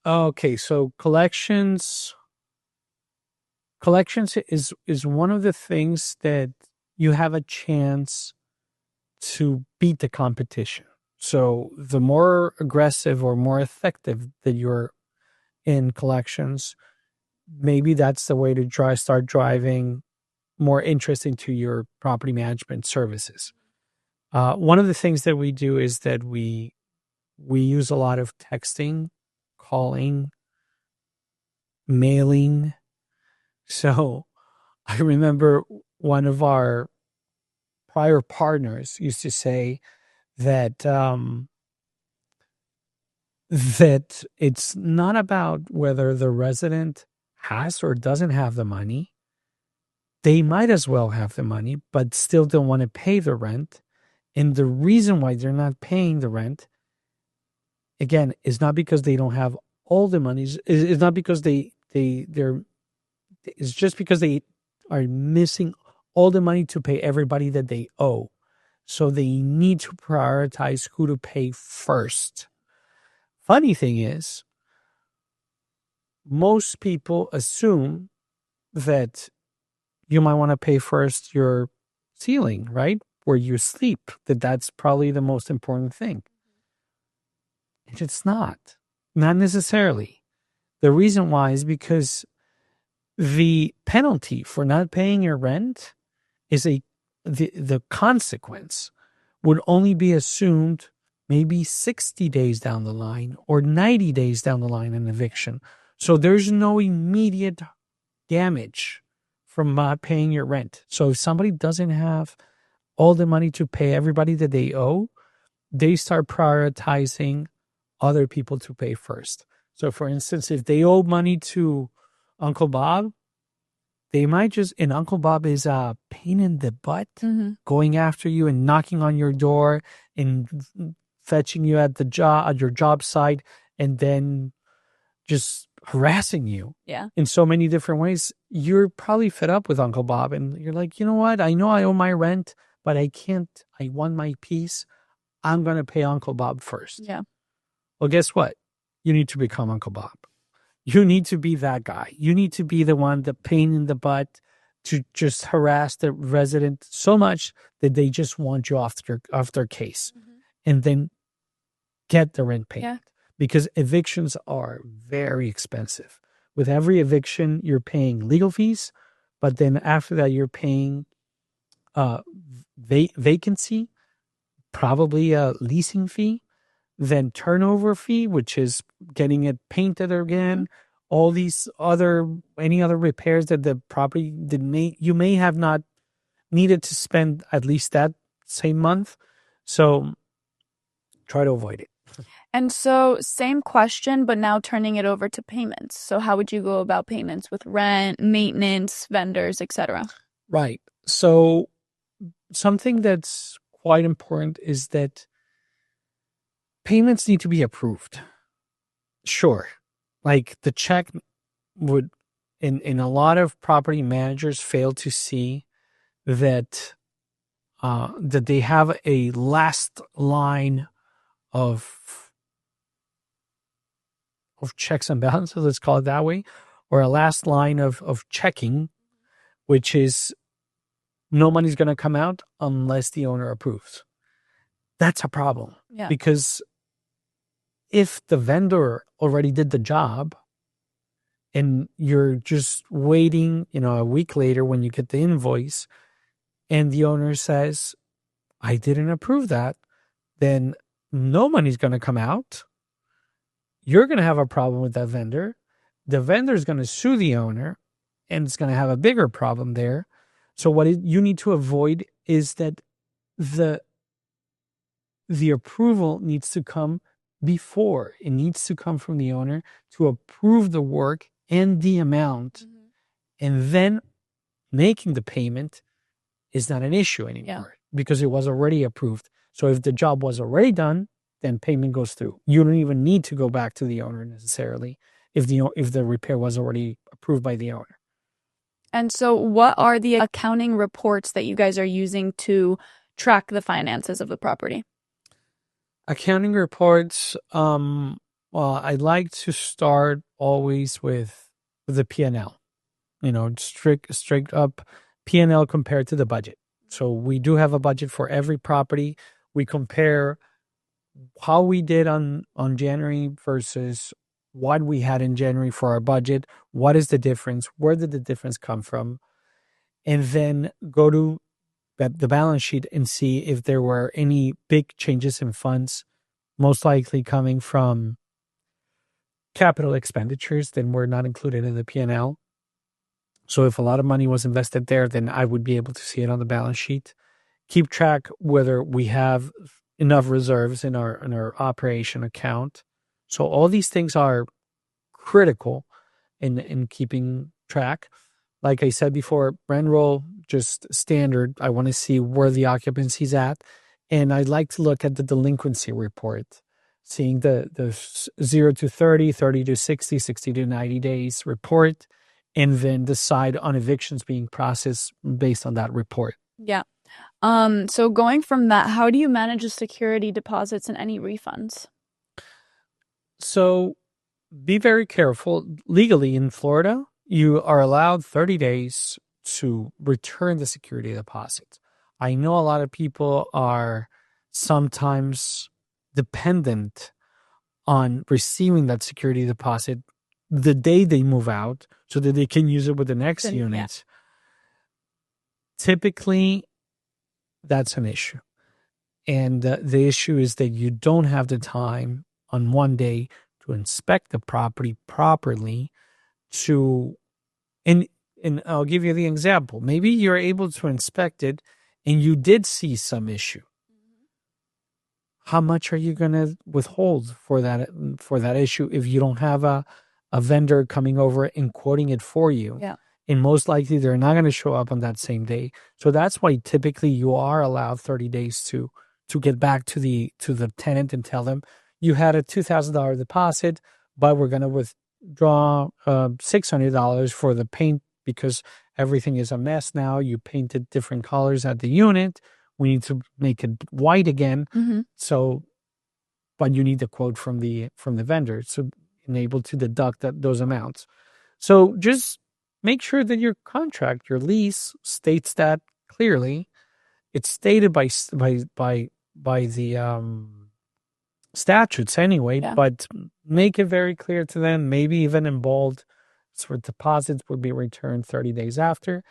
Okay, so collections is one of the things that you have a chance to beat the competition. So the more aggressive or more effective that you're in collections, maybe that's the way to start driving more interest into your property management services. One of the things that we do is that we use a lot of texting, calling, mailing. So I remember one of our prior partners used to say that that it's not about whether the resident has or doesn't have the money. They might as well have the money, but still don't want to pay the rent. And the reason why they're not paying the rent, again, is not because they don't have all the money. Is not because they're it's just because they are missing all the money to pay everybody that they owe. So they need to prioritize who to pay first. Funny thing is, most people assume that you might want to pay first your ceiling, right? Where you sleep, that's probably the most important thing. And it's not necessarily. The reason why is because the penalty for not paying your rent is the consequence would only be assumed maybe 60 days down the line or 90 days down the line in eviction. So there's no immediate damage from not paying your rent. So if somebody doesn't have all the money to pay everybody that they owe, they start prioritizing other people to pay first. So for instance, if they owe money to Uncle Bob, they might just, and Uncle Bob is a pain in the butt, going after you and knocking on your door and fetching you at your job site, and then just harassing you in so many different ways. You're probably fed up with Uncle Bob, and you're like, you know what? I know I owe my rent, but I can't. I want my peace. I'm going to pay Uncle Bob first. Yeah. Well, guess what? You need to become Uncle Bob. You need to be that guy. You need to be the one, the pain in the butt, to just harass the resident so much that they just want you off their case, and then get the rent payment. Because evictions are very expensive. With every eviction, you're paying legal fees, but then after that, you're paying vacancy, probably a leasing fee, then turnover fee, which is getting it painted again. All these any other repairs that the property you may have not needed to spend at least that same month. So try to avoid it. And so same question, but now turning it over to payments. So how would you go about payments with rent, maintenance, vendors, etc.? Right. So something that's quite important is that payments need to be approved. Sure. Like the check would, in a lot of property managers fail to see that that they have a last line of checks and balances, let's call it that way, or a last line of checking, which is no money's going to come out unless the owner approves. That's a problem. Because if the vendor already did the job and you're just waiting, a week later when you get the invoice and the owner says, I didn't approve that, then no money's going to come out. You're going to have a problem with that vendor. The vendor is going to sue the owner, and it's going to have a bigger problem there. So what you need to avoid is that the approval needs to come before. It needs to come from the owner to approve the work and the amount, and then making the payment is not an issue anymore because it was already approved. So if the job was already done, then payment goes through. You don't even need to go back to the owner necessarily if the repair was already approved by the owner. And so what are the accounting reports that you guys are using to track the finances of the property? Accounting reports, well, I like to start always with the P&L, strict up P&L compared to the budget. So we do have a budget for every property. We compare how we did on January versus what we had in January for our budget. What is the difference? Where did the difference come from? And then go to the balance sheet and see if there were any big changes in funds, most likely coming from capital expenditures that were not included in the P&L. So if a lot of money was invested there, then I would be able to see it on the balance sheet. Keep track whether we have enough reserves in our operation account. So all these things are critical in keeping track. Like I said before, rent roll, just standard. I want to see where the occupancy's at. And I'd like to look at the delinquency report. seeing the 0 to 30, 30 to 60, 60 to 90 days report, and then decide on evictions being processed based on that report. Yeah. So going from that, how do you manage the security deposits and any refunds? So be very careful. Legally in Florida, you are allowed 30 days to return the security deposit. I know a lot of people are sometimes dependent on receiving that security deposit the day they move out so that they can use it with the next Then, yeah. unit. Typically, that's an issue. And the issue is that you don't have the time on one day to inspect the property properly to and I'll give you the example. Maybe you're able to inspect it and you did see some issue. How much are you going to withhold for that issue if you don't have a vendor coming over and quoting it for you? Yeah. And most likely they're not going to show up on that same day. So that's why typically you are allowed 30 days to get back to the tenant and tell them you had a $2,000 deposit, but we're going to withdraw $600 for the paint because everything is a mess now. You painted different colors at the unit. We need to make it white again. Mm-hmm. So, but you need the quote from the vendor, so enable to deduct those amounts. So just make sure that your contract, your lease, states that clearly. It's stated by the statutes anyway, Yeah. but make it very clear to them. Maybe even in bold, so deposits would be returned 30 days after.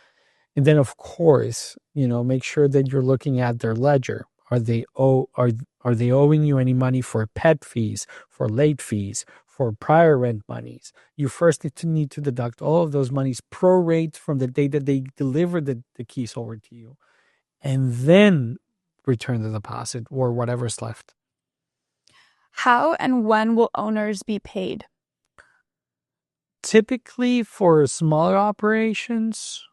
And then, of course, make sure that you're looking at their ledger. Are they owing you any money for pet fees, for late fees, for prior rent monies? You first need to deduct all of those monies prorate from the day that they deliver the keys over to you, and then return the deposit or whatever's left. How and when will owners be paid? Typically, for smaller operations,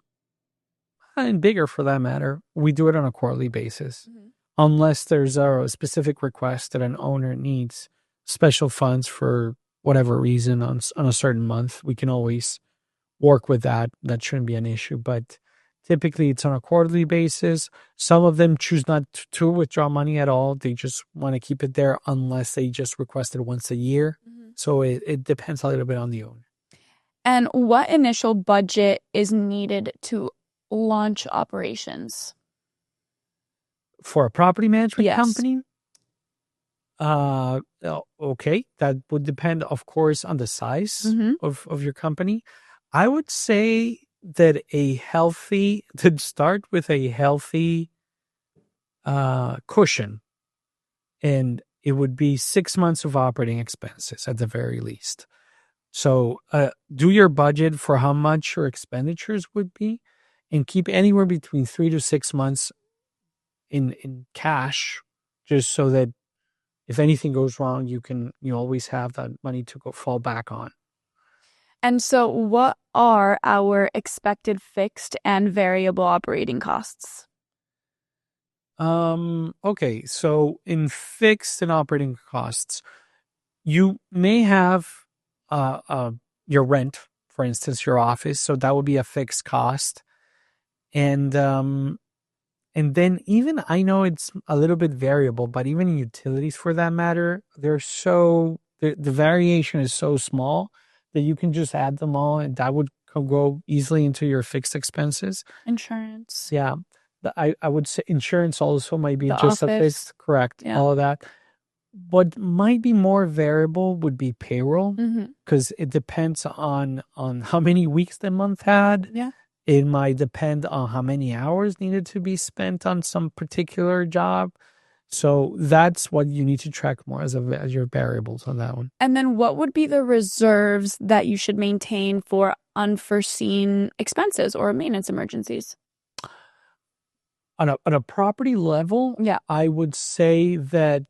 and bigger for that matter, we do it on a quarterly basis. Mm-hmm. Unless there's a specific request that an owner needs special funds for whatever reason on a certain month, we can always work with that. That shouldn't be an issue. But typically, it's on a quarterly basis. Some of them choose not to withdraw money at all. They just want to keep it there unless they just request it once a year. Mm-hmm. So it depends a little bit on the owner. And what initial budget is needed to launch operations? For a property management Yes. company, okay, that would depend, of course, on the size Mm-hmm. of your company. I would say that to start with a healthy cushion, and it would be 6 months of operating expenses at the very least. So do your budget for how much your expenditures would be, and keep anywhere between 3 to 6 months in cash, just so that if anything goes wrong, you always have that money to go fall back on. And so, what are our expected fixed and variable operating costs? Okay, so in fixed and operating costs, you may have uh, uh your rent, for instance, your office, so that would be a fixed cost. And then even I know it's a little bit variable, but even utilities for that matter, the variation is so small that you can just add them all and that would go easily into your fixed expenses. Insurance. Yeah. I would say insurance also might be The just a office. fixed, correct, Yeah. all of that. What might be more variable would be payroll Mm-hmm. because it depends on how many weeks the month had. Yeah. It might depend on how many hours needed to be spent on some particular job. So that's what you need to track more as your variables on that one. And then what would be the reserves that you should maintain for unforeseen expenses or maintenance emergencies? On a property level, Yeah. I would say that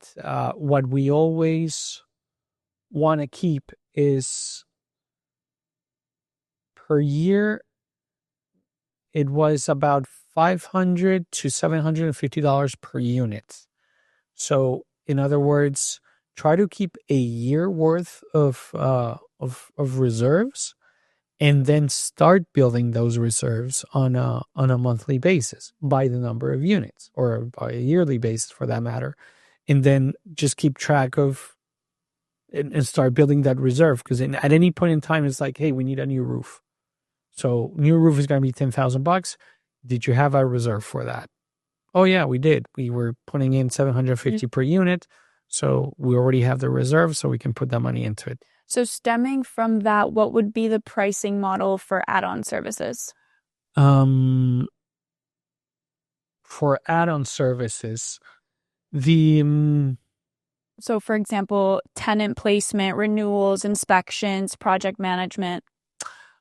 what we always want to keep is per year, it was about $500 to $750 per unit. So, in other words, try to keep a year worth of reserves, and then start building those reserves on a monthly basis by the number of units, or by a yearly basis for that matter, and then just keep track of and start building that reserve, because at any point in time it's like, hey, we need a new roof. So new roof is going to be $10,000. Did you have a reserve for that? Oh yeah, we did. We were putting in 750 per unit. So we already have the reserve, so we can put that money into it. So stemming from that, what would be the pricing model for add-on services? Um, for add-on services, the So for example, tenant placement, renewals, inspections, project management.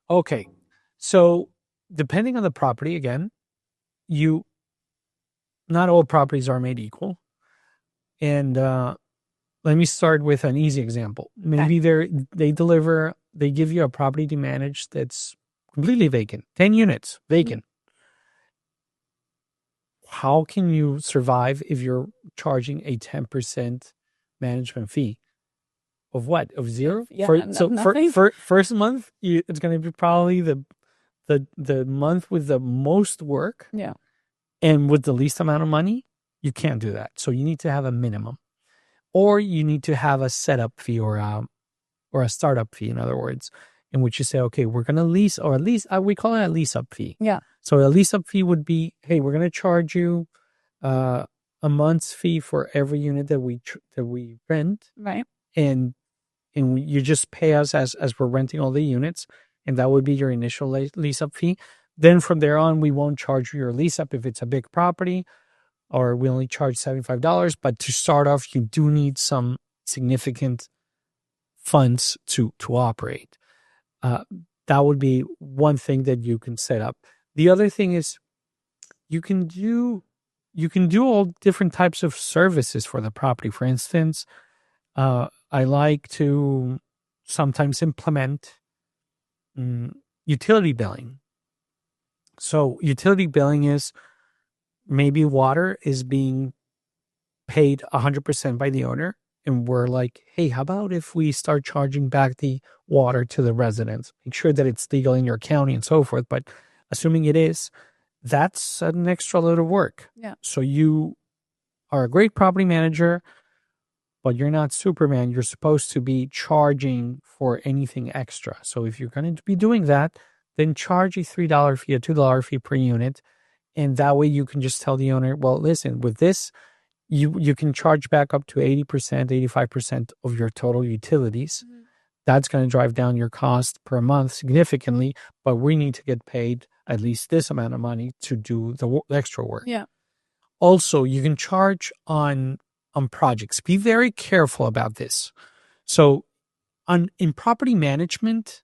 okay. So depending on the property, again, you not all properties are made equal. And let me start with an easy example. Maybe they give you a property to manage that's completely vacant, 10 units vacant. How can you survive if you're charging a 10% management fee? Of what? Of zero? Yeah, For nothing. first month, it's going to be probably the month with the most work Yeah. and with the least amount of money. You can't do that. So you need to have a minimum, or you need to have a setup fee, or a startup fee, in other words, in which you say, okay, we're going to lease, or at least we call it a lease up fee. Yeah. So a lease up fee would be, hey, we're going to charge you uh, a month's fee for every unit that we rent, Right. and you just pay us as we're renting all the units, and that would be your initial lease up fee. Then from there on, we won't charge you your lease up if it's a big property, or we only charge $75. But to start off, you do need some significant funds to operate. Uh, that would be one thing that you can set up. The other thing is you can do all different types of services for the property. For instance, I like to sometimes implement utility billing. So utility billing is, maybe water is being paid 100% by the owner, and we're like, hey, how about if we start charging back the water to the residents? Make sure that it's legal in your county and so forth. But assuming it is, that's an extra load of work. Yeah. So you are a great property manager, but you're not Superman. You're supposed to be charging for anything extra. So if you're going to be doing that, then charge a $3 fee, a $2 fee per unit. And that way you can just tell the owner, well, listen, with this, you can charge back up to 80%, 85% of your total utilities. Mm-hmm. That's going to drive down your cost per month significantly, but we need to get paid at least this amount of money to do the extra work. Yeah. Also, you can charge on projects. Be very careful about this. So in property management,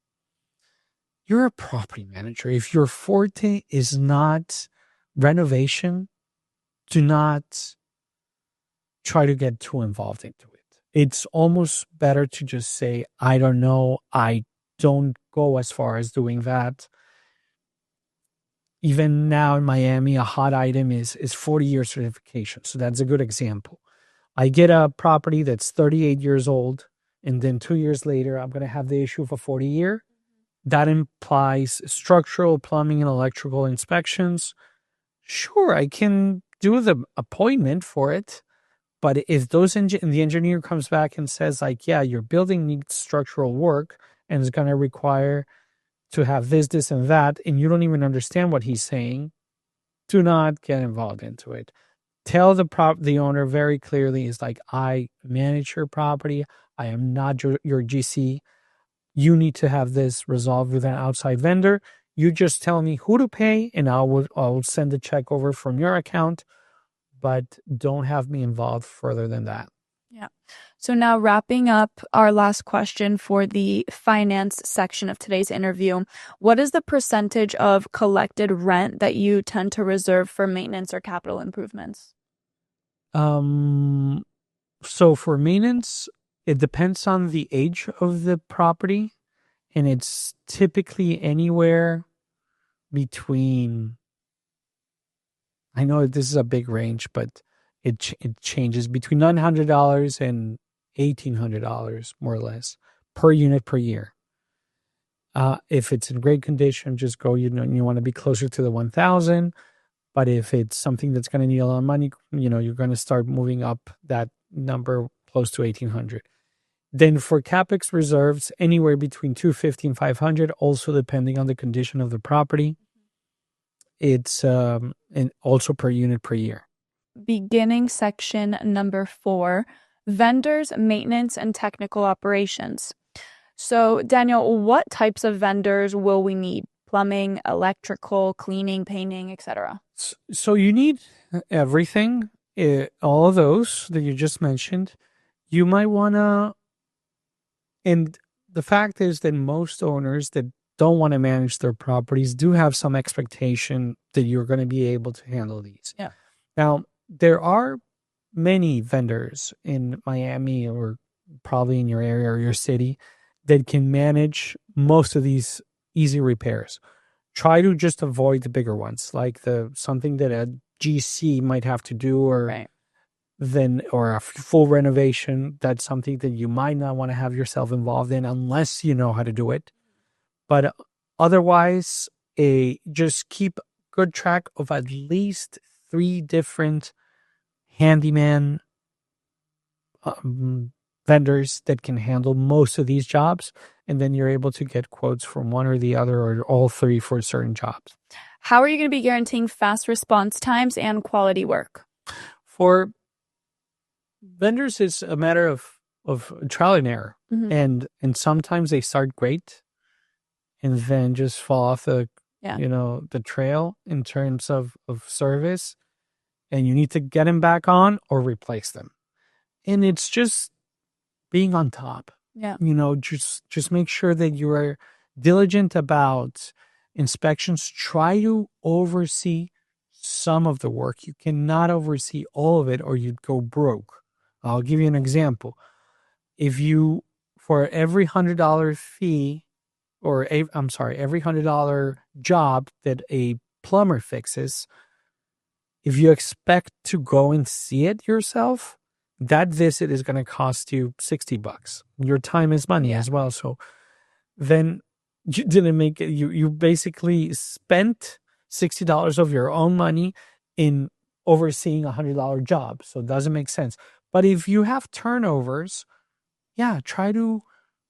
you're a property manager. If your forte is not renovation, do not try to get too involved into it. It's almost better to just say, I don't know. I don't go as far as doing that. Even now in Miami, a hot item is 40-year certification. So that's a good example. I get a property that's 38 years old, and then 2 years later, I'm going to have the issue of a 40-year. That implies structural, plumbing, and electrical inspections. Sure, I can do the appointment for it. But if the engineer comes back and says, like, yeah, your building needs structural work and is going to require to have this, and that, and you don't even understand what he's saying, do not get involved into it. Tell the owner very clearly, is like, I manage your property. I am not your GC. You need to have this resolved with an outside vendor. You just tell me who to pay, and I'll send the check over from your account, but don't have me involved further than that. Yeah. So now wrapping up our last question for the finance section of today's interview, what is the percentage of collected rent that you tend to reserve for maintenance or capital improvements? So for maintenance, it depends on the age of the property, and it's typically anywhere between, I know this is a big range, but it changes between $900 and $1,800 more or less per unit per year. If it's in great condition, just go, you want to be closer to the 1,000. But if it's something that's going to need a lot of money, you're going to start moving up that number close to 1,800. Then for CapEx reserves, anywhere between 250 and 500, also depending on the condition of the property. It's and also per unit per year. Beginning section number 4, vendors, maintenance, and technical operations. So, Daniel, what types of vendors will we need? Plumbing, electrical, cleaning, painting, etc. So you need everything, all of those that you just mentioned. You might want to, and the fact is that most owners that don't want to manage their properties do have some expectation that you're going to be able to handle these. Yeah. Now, there are many vendors in Miami or probably in your area or your city that can manage most of these easy repairs. Try to just avoid the bigger ones, like something that a GC might have to do, or Right. or a full renovation. That's something that you might not want to have yourself involved in unless you know how to do it. But otherwise, just keep good track of at least 3 different handyman vendors that can handle most of these jobs, and then you're able to get quotes from one or the other or all 3 for certain jobs. How are you going to be guaranteeing fast response times and quality work? For vendors, it's a matter of trial and error. Mm-hmm. And sometimes they start great and then just fall off the Yeah. the trail in terms of service, and you need to get them back on or replace them. And it's just being on top. Yeah. Just make sure that you are diligent about inspections. Try to oversee some of the work. You cannot oversee all of it or you'd go broke. I'll give you an example. If you, for every $100 fee, every $100 job that a plumber fixes, if you expect to go and see it yourself, that visit is going to cost you $60. Your time is money as well. So then you didn't make it. You basically spent $60 of your own money in overseeing $100 job. So it doesn't make sense. But if you have turnovers, try to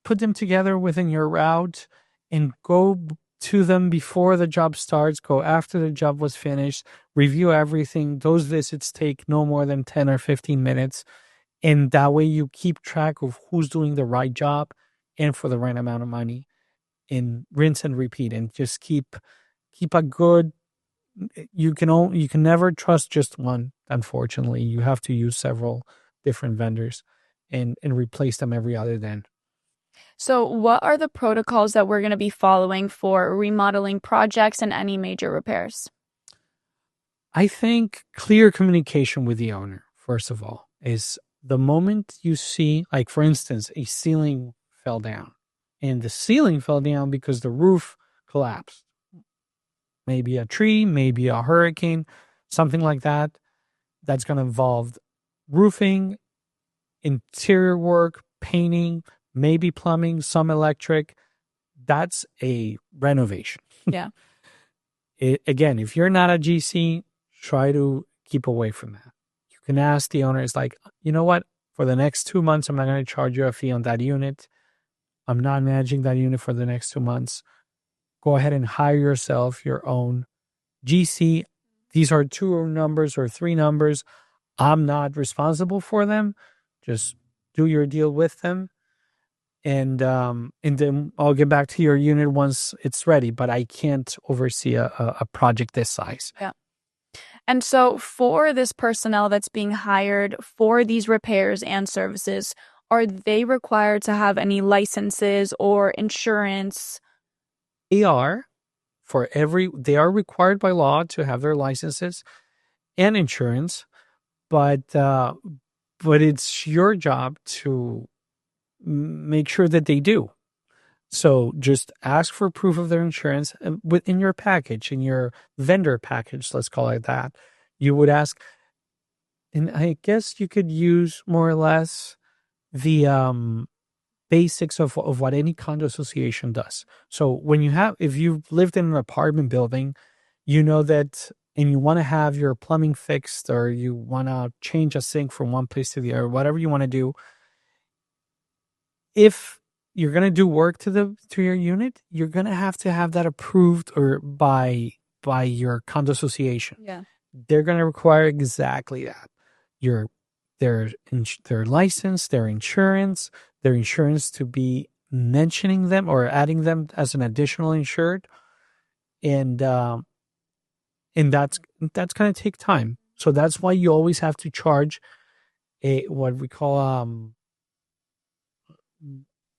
put them together within your route and go to them before the job starts, go after the job was finished, review everything. Those visits take no more than 10 or 15 minutes. And that way you keep track of who's doing the right job and for the right amount of money, and rinse and repeat, and just keep a good, you can never trust just one. Unfortunately, you have to use several different vendors and replace them every other then. So, what are the protocols that we're going to be following for remodeling projects and any major repairs? I think clear communication with the owner, first of all, is the moment you see, like, for instance, a ceiling fell down, and the ceiling fell down because the roof collapsed. Maybe a tree, maybe a hurricane, something like that. That's going to involve roofing, interior work, painting, maybe plumbing, some electric. That's a renovation. Yeah. Again, if you're not a GC, try to keep away from that. You can ask the owner, it's like, you know what? For the next 2 months, I'm not going to charge you a fee on that unit. I'm not managing that unit for the next 2 months. Go ahead and hire yourself your own GC. These are 2 numbers or 3 numbers. I'm not responsible for them. Just do your deal with them. And then I'll get back to your unit once it's ready, but I can't oversee a project this size. Yeah. And so for this personnel that's being hired for these repairs and services, are they required to have any licenses or insurance? They are they are required by law to have their licenses and insurance, but it's your job to make sure that they do. So just ask for proof of their insurance within your package, in your vendor package, let's call it that. You would ask, and I guess you could use more or less the basics of what any condo association does. So if you've lived in an apartment building, you know that, and you want to have your plumbing fixed, or you want to change a sink from one place to the other, whatever you want to do, if you're going to do work to your unit, you're going to have that approved or by your condo association. Yeah. They're going to require exactly that. Your their license, their insurance to be mentioning them or adding them as an additional insured, and that's going to take time. So that's why you always have to charge what we call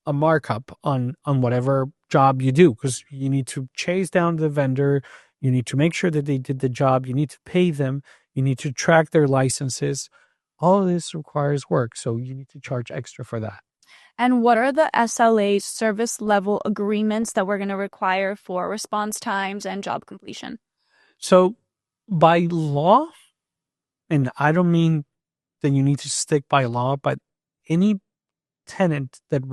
a markup on whatever job you do, because you need to chase down the vendor, you need to make sure that they did the job, you need to pay them, you need to track their licenses. All of this requires work, so you need to charge extra for that. And what are the SLA service level agreements that we're going to require for response times and job completion? So by law, and I don't mean that you need to stick by law, but any tenant that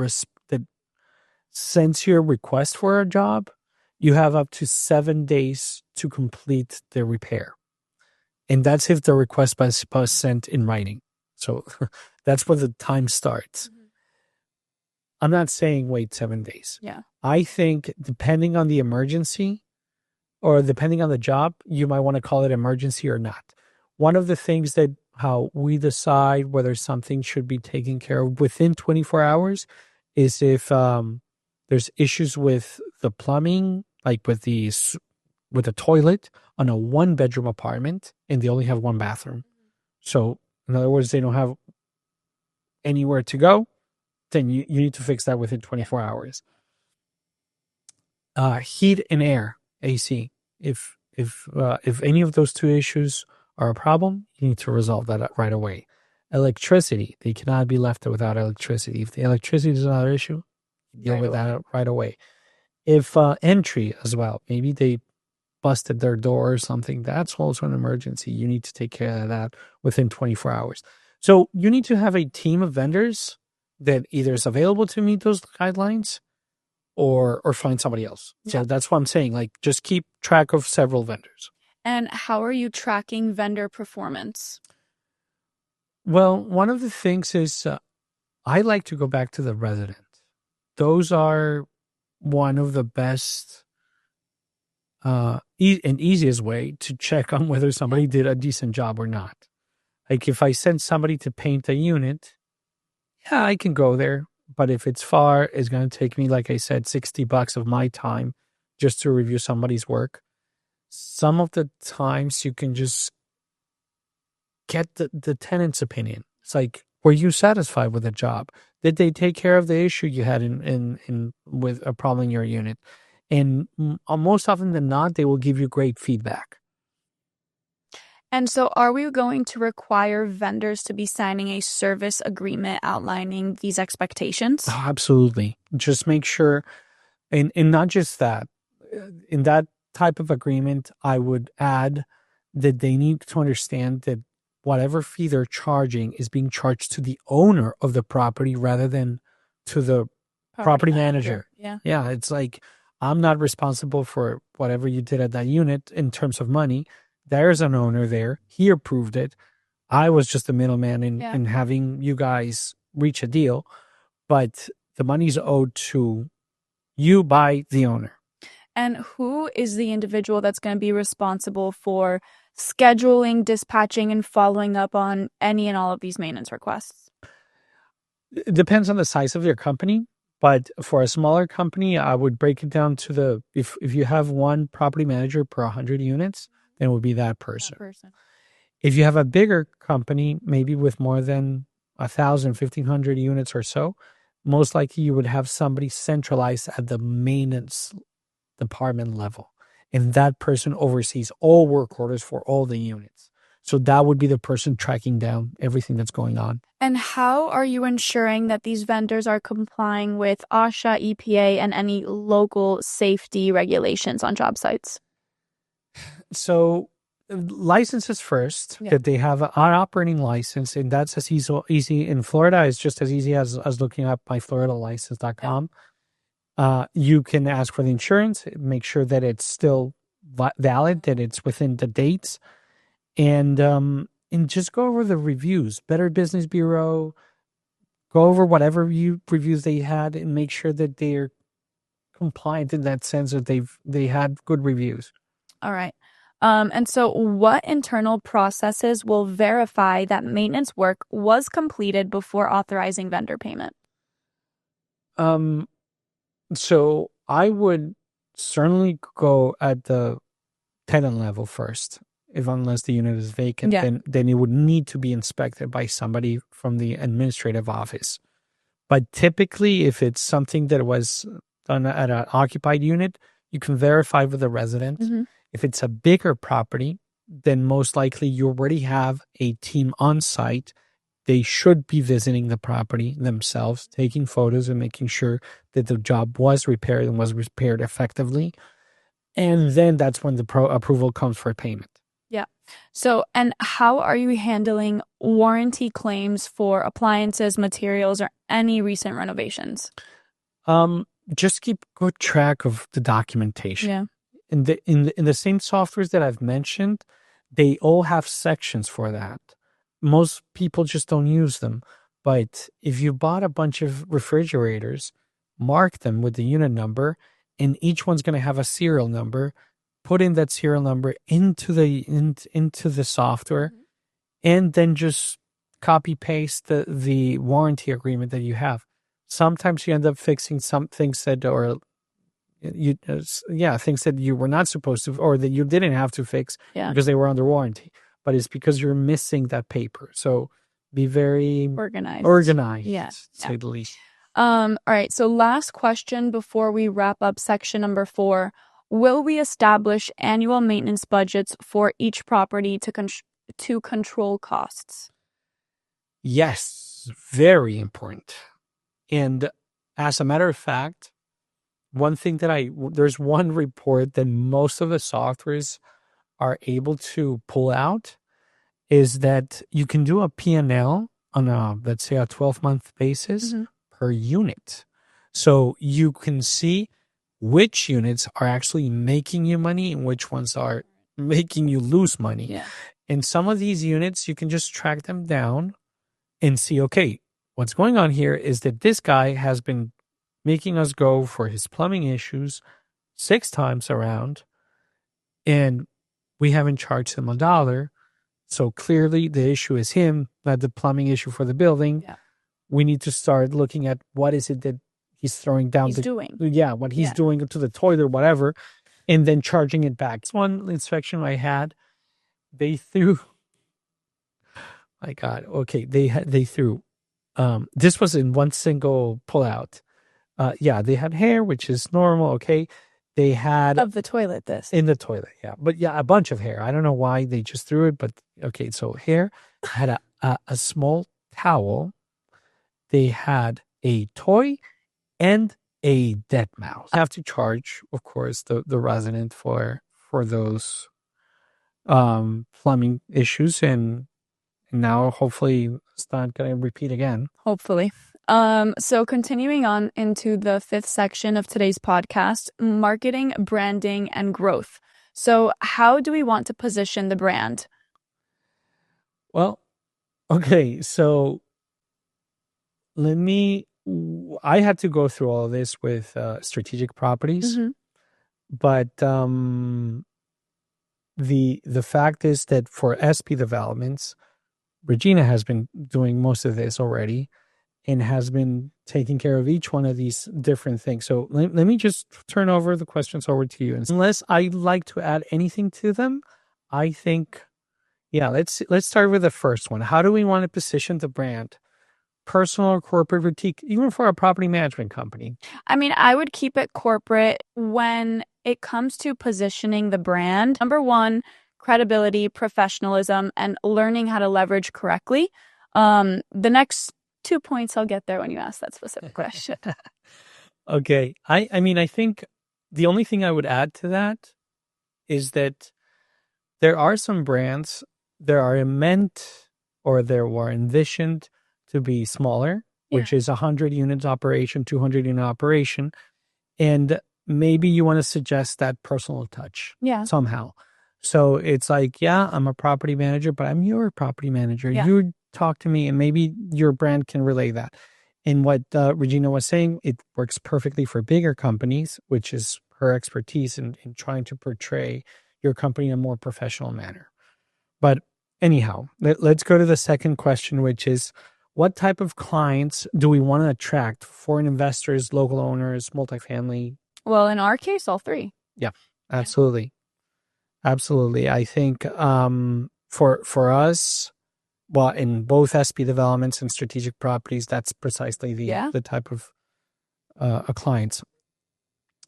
sends your request for a job, you have up to 7 days to complete the repair. And that's if the request was sent in writing. So that's where the time starts. Mm-hmm. I'm not saying wait 7 days. Yeah. I think depending on the emergency or depending on the job, you might want to call it emergency or not. One of the things that how we decide whether something should be taken care of within 24 hours is if there's issues with the plumbing, like with the toilet on a 1-bedroom apartment, and they only have one bathroom. So in other words, they don't have anywhere to go, then you need to fix that within 24 hours. Heat and air, AC. If any of those two issues are a problem, you need to resolve that right away. Electricity, they cannot be left without electricity. If the electricity is another issue, deal with that right away. If entry as well, maybe they busted their door or something, that's also an emergency. You need to take care of that within 24 hours. So you need to have a team of vendors that either is available to meet those guidelines or find somebody else. So that's what I'm saying. Like, just keep track of several vendors. And how are you tracking vendor performance? Well, one of the things is I like to go back to the resident. Those are one of the best and easiest way to check on whether somebody did a decent job or not. Like, if I send somebody to paint a unit, yeah, I can go there. But if it's far, it's going to take me, like I said, $60 of my time just to review somebody's work. Some of the times you can just get the tenant's opinion. It's like, were you satisfied with the job? Did they take care of the issue you had in with a problem in your unit? And most often than not, they will give you great feedback. And so are we going to require vendors to be signing a service agreement outlining these expectations? Oh, absolutely. Just make sure, and not just that, in that type of agreement, I would add that they need to understand that whatever fee they're charging is being charged to the owner of the property rather than to the property manager. Yeah. Yeah, it's like, I'm not responsible for whatever you did at that unit in terms of money. There's an owner there. He approved it. I was just a middleman in having you guys reach a deal, but the money's owed to you by the owner. And who is the individual that's going to be responsible for scheduling, dispatching, and following up on any and all of these maintenance requests? It depends on the size of your company, but for a smaller company, I would break it down to if you have one property manager per 100 units, then it would be that person. If you have a bigger company, maybe with more than 1,000, 1,500 units or so, most likely you would have somebody centralized at the maintenance department level. And that person oversees all work orders for all the units. So that would be the person tracking down everything that's going on. And how are you ensuring that these vendors are complying with OSHA, EPA, and any local safety regulations on job sites? So licenses first, Yeah. that they have an operating license, and that's as easy in Florida. It's just as easy as looking up myfloridalicense.com. You can ask for the insurance, make sure that it's still valid, that it's within the dates, and just go over the reviews. Better Business Bureau, go over whatever reviews they had, and make sure that they're compliant in that sense, that they had good reviews. All right. And so what internal processes will verify that maintenance work was completed before authorizing vendor payment? Um, so I would certainly go at the tenant level first. If unless the unit is vacant, Yeah. then it would need to be inspected by somebody from the administrative office. But typically, if it's something that was done at an occupied unit, you can verify with the resident. Mm-hmm. If it's a bigger property, then most likely you already have a team on site. They should be visiting the property themselves, taking photos and making sure that the job was repaired and was repaired effectively. And then that's when the approval comes for payment. Yeah. So, and how are you handling warranty claims for appliances, materials, or any recent renovations? Just keep good track of the documentation. Yeah. In the same softwares that I've mentioned, they all have sections for that. Most people just don't use them. But if you bought a bunch of refrigerators, mark them with the unit number, and each one's going to have a serial number. Put in that serial number into the software, and then just copy paste the warranty agreement that you have. Sometimes you end up fixing some things that or you things that you were not supposed to, or that you didn't have to fix Yeah. because they were under warranty, but it's because you're missing that paper. So be very organized, Yeah. to say the least. All right. So last question before we wrap up section number 4. Will we establish annual maintenance budgets for each property to control costs? Yes, very important. And as a matter of fact, one thing that there's one report that most of the softwares are able to pull out, is that you can do a P&L on let's say a 12-month basis Mm-hmm. per unit. So you can see which units are actually making you money and which ones are making you lose money. Yeah. And some of these units, you can just track them down and see, okay, what's going on here is that this guy has been making us go for his plumbing issues 6 times around, and we haven't charged him $1. So clearly the issue is him, not the plumbing issue for the building. Yeah. We need to start looking at what is it that he's throwing down He's doing. what he's doing to the toilet or whatever, and then charging it back. One inspection I had, they threw, my God, okay, they threw, this was in one single pullout. They had hair, which is normal. Okay. They had Of the toilet, this. in the toilet. Yeah. But yeah, a bunch of hair. I don't know why they just threw it, but okay. So hair had a small towel. They had a toy and a dead mouse. Have to charge, of course, the resident for those plumbing issues, and now hopefully it's not going to repeat again. Hopefully. So continuing on into the 5th section of today's podcast, marketing, branding, and growth. So how do we want to position the brand? Well, okay, so I had to go through all of this with strategic properties, Mm-hmm. but the fact is that for SP developments, Regina has been doing most of this already and has been taking care of each one of these different things. So let me just turn over the questions over to you. And unless I'd like to add anything to them, I think, let's start with the first one. How do we want to position the brand? Personal or corporate boutique, even for a property management company? I mean, I would keep it corporate when it comes to positioning the brand. Number 1, credibility, professionalism, and learning how to leverage correctly. The next 2 points, I'll get there when you ask that specific question. Okay. I mean, I think the only thing I would add to that is that there are some brands that are meant or they were envisioned to be smaller, which is 100 units operation, 200 unit operation. And maybe you want to suggest that personal touch somehow. So it's like, yeah, I'm a property manager, but I'm your property manager. You talk to me and maybe your brand can relay that. And what Regina was saying, it works perfectly for bigger companies, which is her expertise in trying to portray your company in a more professional manner. But anyhow, let's go to the second question, which is what type of clients do we want to attract? Foreign investors, local owners, multifamily? Well, in our case, all three. Yeah, absolutely. Absolutely. I think for us, well, in both SP developments and strategic properties, that's precisely the type of clients.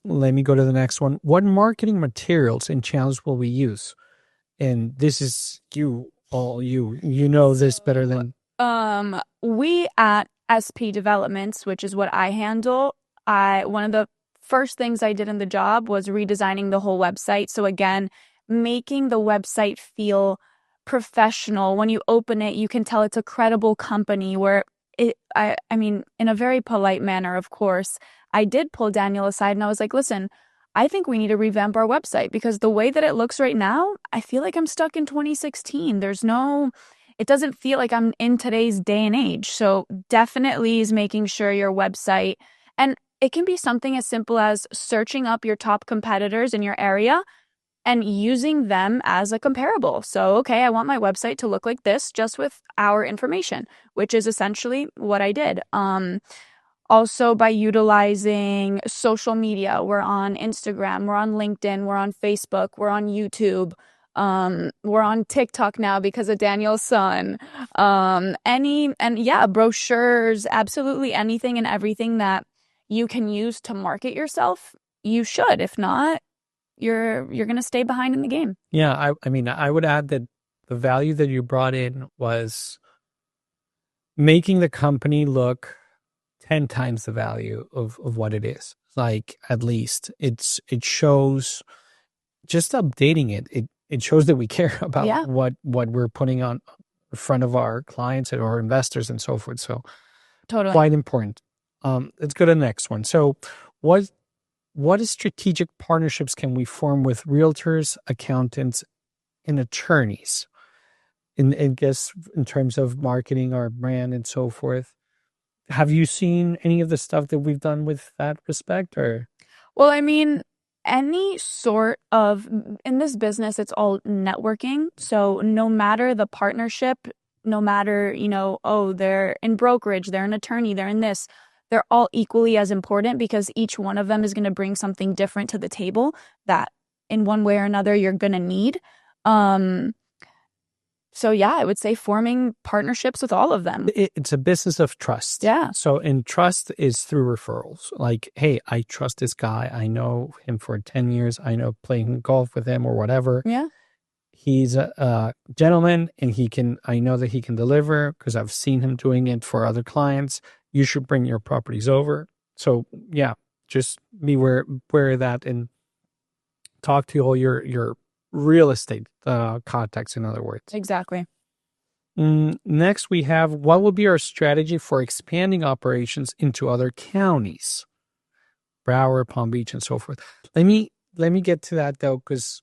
Let me go to the next one. What marketing materials and channels will we use? And this is you know this better than we at SP Developments, which is what I handle, one of the first things I did in the job was redesigning the whole website. So again, making the website feel professional. When you open it, you can tell it's a credible company where I mean, in a very polite manner, of course, I did pull Daniel aside and I was like, listen, I think we need to revamp our website because the way that it looks right now, I feel like I'm stuck in 2016. It doesn't feel like I'm in today's day and age. So definitely is making sure your website, and it can be something as simple as searching up your top competitors in your area and using them as a comparable. So, okay, I want my website to look like this just with our information, which is essentially what I did. Also by utilizing social media. We're on Instagram, we're on LinkedIn, we're on Facebook, we're on YouTube. We're on TikTok now because of Daniel's son. Brochures, absolutely anything and everything that you can use to market yourself, you should. If not, you're going to stay behind in the game. Yeah, I mean, I would add that the value that you brought in was making the company look 10 times the value of what it is. Like, at least it shows, just updating it shows that we care about what we're putting on in front of our clients and our investors and so forth. So totally quite important. Let's go to the next one. So what strategic partnerships can we form with realtors, accountants, and attorneys? In guess in terms of marketing our brand and so forth. Have you seen any of the stuff that we've done with that respect, or? Well, I mean, any sort of, in this business, it's all networking. So no matter the partnership, no matter, they're in brokerage, they're an attorney, they're in this, they're all equally as important because each one of them is going to bring something different to the table that in one way or another you're going to need. So yeah, I would say forming partnerships with all of them. It's a business of trust. Yeah. So, and trust is through referrals. Like, hey, I trust this guy. I know him for 10 years. I know playing golf with him or whatever. Yeah. He's a gentleman and I know that he can deliver because I've seen him doing it for other clients. You should bring your properties over. So yeah, just be aware of that and talk to all your real estate contacts, in other words. Exactly. Next, we have what will be our strategy for expanding operations into other counties, Broward, Palm Beach, and so forth. Let me get to that though, because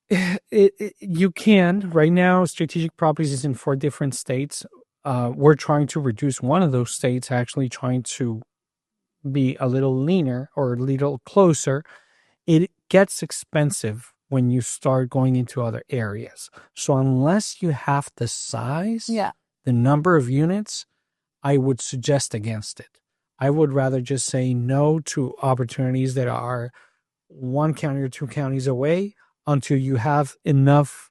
you can right now. Strategic Properties is in 4 different states. We're trying to reduce one of those states, actually trying to be a little leaner or a little closer. It gets expensive when you start going into other areas. So unless you have the size, the number of units, I would suggest against it. I would rather just say no to opportunities that are 1 county or 2 counties away until you have enough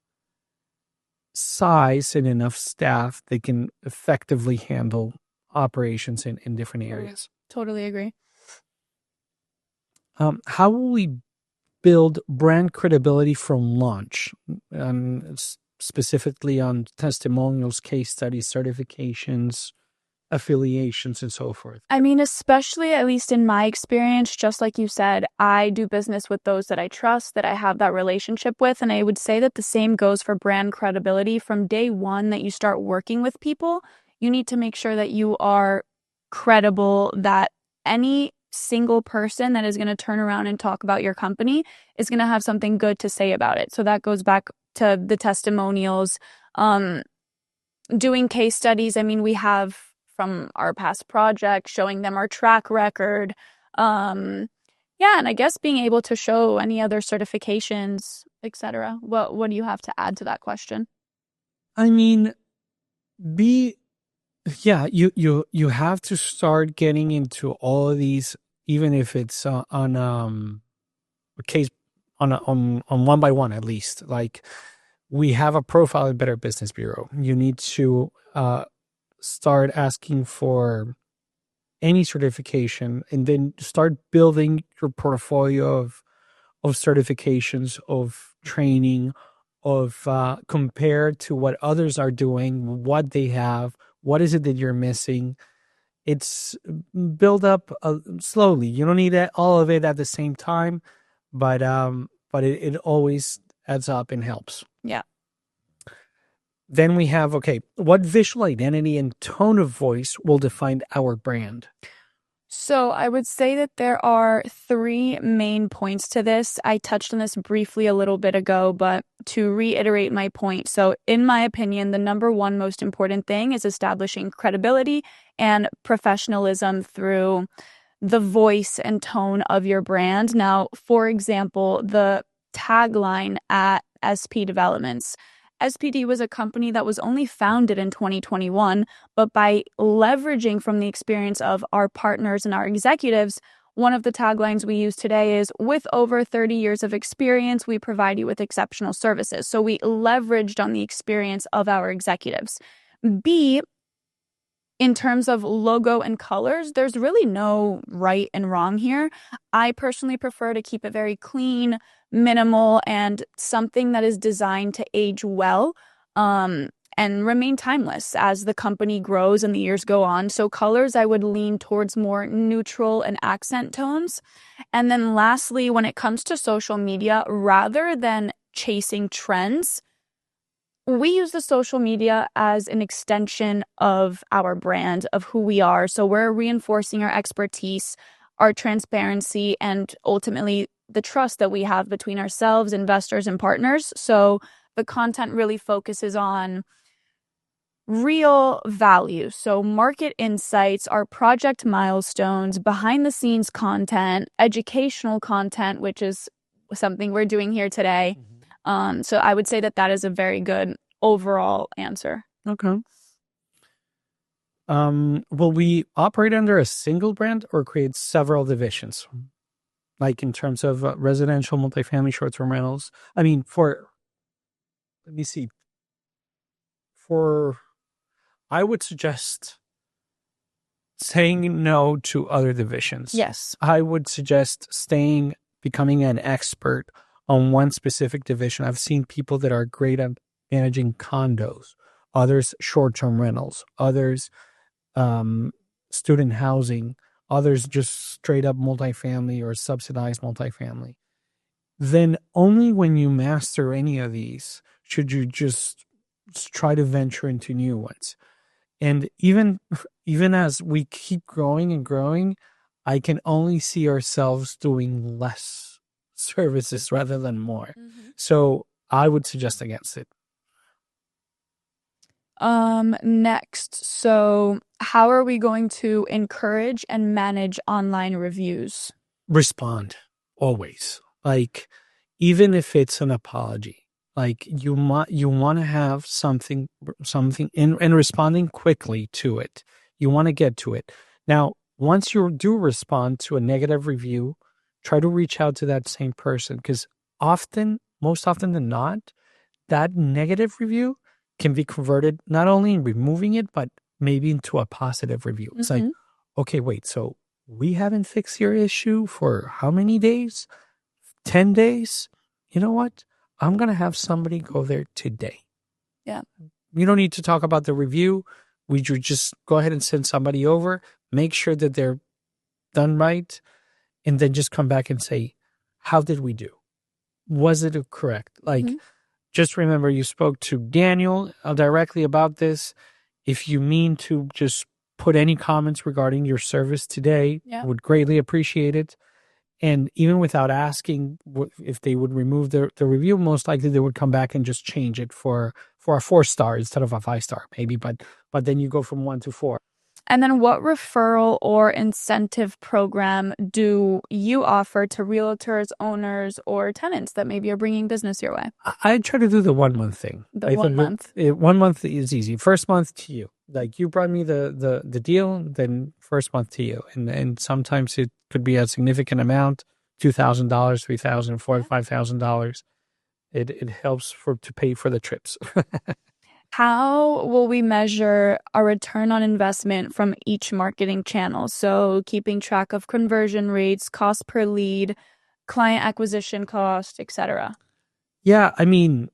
size and enough staff that can effectively handle operations in different areas. Totally agree. How will we build brand credibility from launch, specifically on testimonials, case studies, certifications, affiliations and so forth. I mean, especially at least in my experience, just like you said, I do business with those that I trust, that I have that relationship with. And I would say that the same goes for brand credibility. From day one that you start working with people, you need to make sure that you are credible, that any single person that is going to turn around and talk about your company is going to have something good to say about it. So that goes back to the testimonials, doing case studies. I mean, we have from our past projects showing them our track record. Yeah, and I guess being able to show any other certifications, etc. What do you have to add to that question? I mean, be yeah, you have to start getting into all of these, even if it's on a case on one by one at least. Like we have a profile in Better Business Bureau. You need to start asking for any certification and then start building your portfolio of certifications, of training, of compared to what others are doing, what they have, what is it that you're missing. It's build up slowly. You don't need all of it at the same time, but it always adds up and helps. Yeah. Then we have, okay, what visual identity and tone of voice will define our brand? So I would say that there are three main points to this. I touched on this briefly a little bit ago, but to reiterate my point. So in my opinion, the number one most important thing is establishing credibility and professionalism through the voice and tone of your brand. Now, for example, the tagline at SP Developments. SPD was a company that was only founded in 2021, but by leveraging from the experience of our partners and our executives, one of the taglines we use today is, with over 30 years of experience, we provide you with exceptional services. So we leveraged on the experience of our executives. B, in terms of logo and colors, there's really no right and wrong here. I personally prefer to keep it very clean, minimal, and something that is designed to age well, and remain timeless as the company grows and the years go on. So colors, I would lean towards more neutral and accent tones. And then lastly, when it comes to social media, rather than chasing trends, we use the social media as an extension of our brand, of who we are. So we're reinforcing our expertise, our transparency, and ultimately the trust that we have between ourselves, investors, and partners. So the content really focuses on real value. So market insights, our project milestones, behind the scenes content, educational content, which is something we're doing here today. So I would say that that is a very good overall answer. Okay. Will we operate under a single brand or create several divisions? Like in terms of residential, multifamily, short-term rentals. I mean, let me see. I would suggest saying no to other divisions. Yes. I would suggest becoming an expert on one specific division. I've seen people that are great at managing condos, others short-term rentals, others student housing, others just straight up multifamily or subsidized multifamily. Then only when you master any of these should you just try to venture into new ones. And even as we keep growing and growing, I can only see ourselves doing less services rather than more. So I would suggest against it. Next. So how are we going to encourage and manage online reviews? Respond always. Like, even if it's an apology, like you want to have something in responding quickly to it. You want to get to it. Now, once you do respond to a negative review, try to reach out to that same person, because most often than not, that negative review can be converted not only in removing it, but maybe into a positive review. It's like, okay, wait, so we haven't fixed your issue for how many days? 10 days? You know what? I'm going to have somebody go there today. Yeah. You don't need to talk about the review. We would just go ahead and send somebody over, make sure that they're done right, and then just come back and say, how did we do? Was it correct? Like, Mhm. just remember you spoke to Daniel directly about this. If you mean to just put any comments regarding your service today, Yeah. would greatly appreciate it. And even without asking if they would remove the review, most likely they would come back and just change it for a 4-star instead of a 5-star, maybe. But then you go from 1 to 4. And then what referral or incentive program do you offer to realtors, owners, or tenants that maybe are bringing business your way? I try to do the 1 month thing. The I one think month. 1 month is easy. First month to you, like you brought me the deal, then first month to you, and sometimes it could be a significant amount, $2,000, 3,000, four, $5,000. It helps to pay for the trips. How will we measure a return on investment from each marketing channel? So, keeping track of conversion rates, cost per lead, client acquisition cost, etc. Yeah, I mean,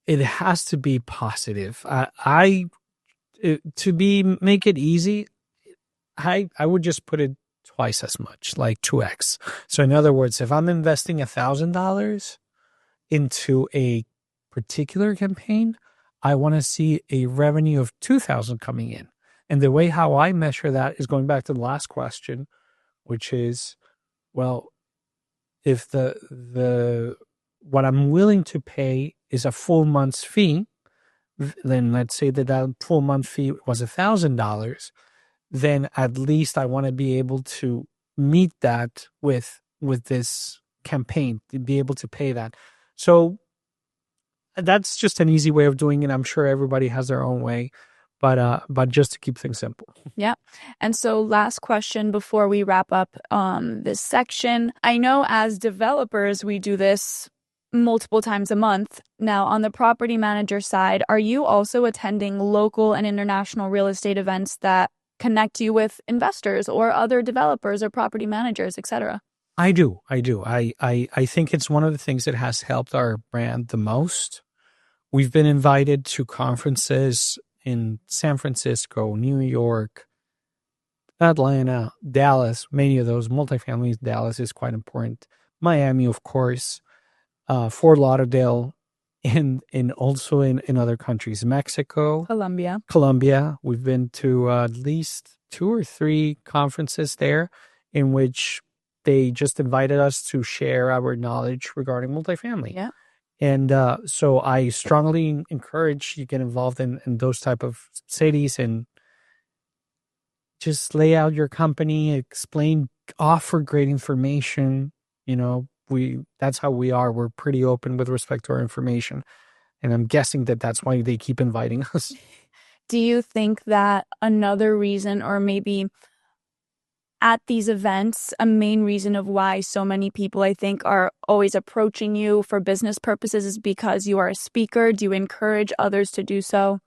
it has to be positive. To be make it easy, I would just put it twice as much, like 2x. So in other words, if I'm investing $1,000 into a particular campaign, I want to see a revenue of 2,000 coming in. And the way how I measure that is going back to the last question, which is, well, if the what I'm willing to pay is a full month's fee, then let's say that full month fee was $1,000, then at least I want to be able to meet that with this campaign, to be able to pay that. So that's just an easy way of doing it. I'm sure everybody has their own way, but just to keep things simple. Yeah. And so, last question before we wrap up this section. I know as developers, we do this multiple times a month. Now, on the property manager side, are you also attending local and international real estate events that connect you with investors or other developers or property managers, etc.? I do. I think it's one of the things that has helped our brand the most. We've been invited to conferences in San Francisco, New York, Atlanta, Dallas, many of those multifamily. Dallas is quite important. Miami, of course, Fort Lauderdale, and also in other countries, Mexico, Colombia. Colombia. We've been to at least 2 or 3 conferences there in which they just invited us to share our knowledge regarding multifamily. Yeah. And so I strongly encourage you get involved in those type of cities and just lay out your company, explain, offer great information. That's how we are. We're pretty open with respect to our information. And I'm guessing that that's why they keep inviting us. Do you think that another reason, or maybe at these events, a main reason of why so many people, I think, are always approaching you for business purposes is because you are a speaker? Do you encourage others to do so?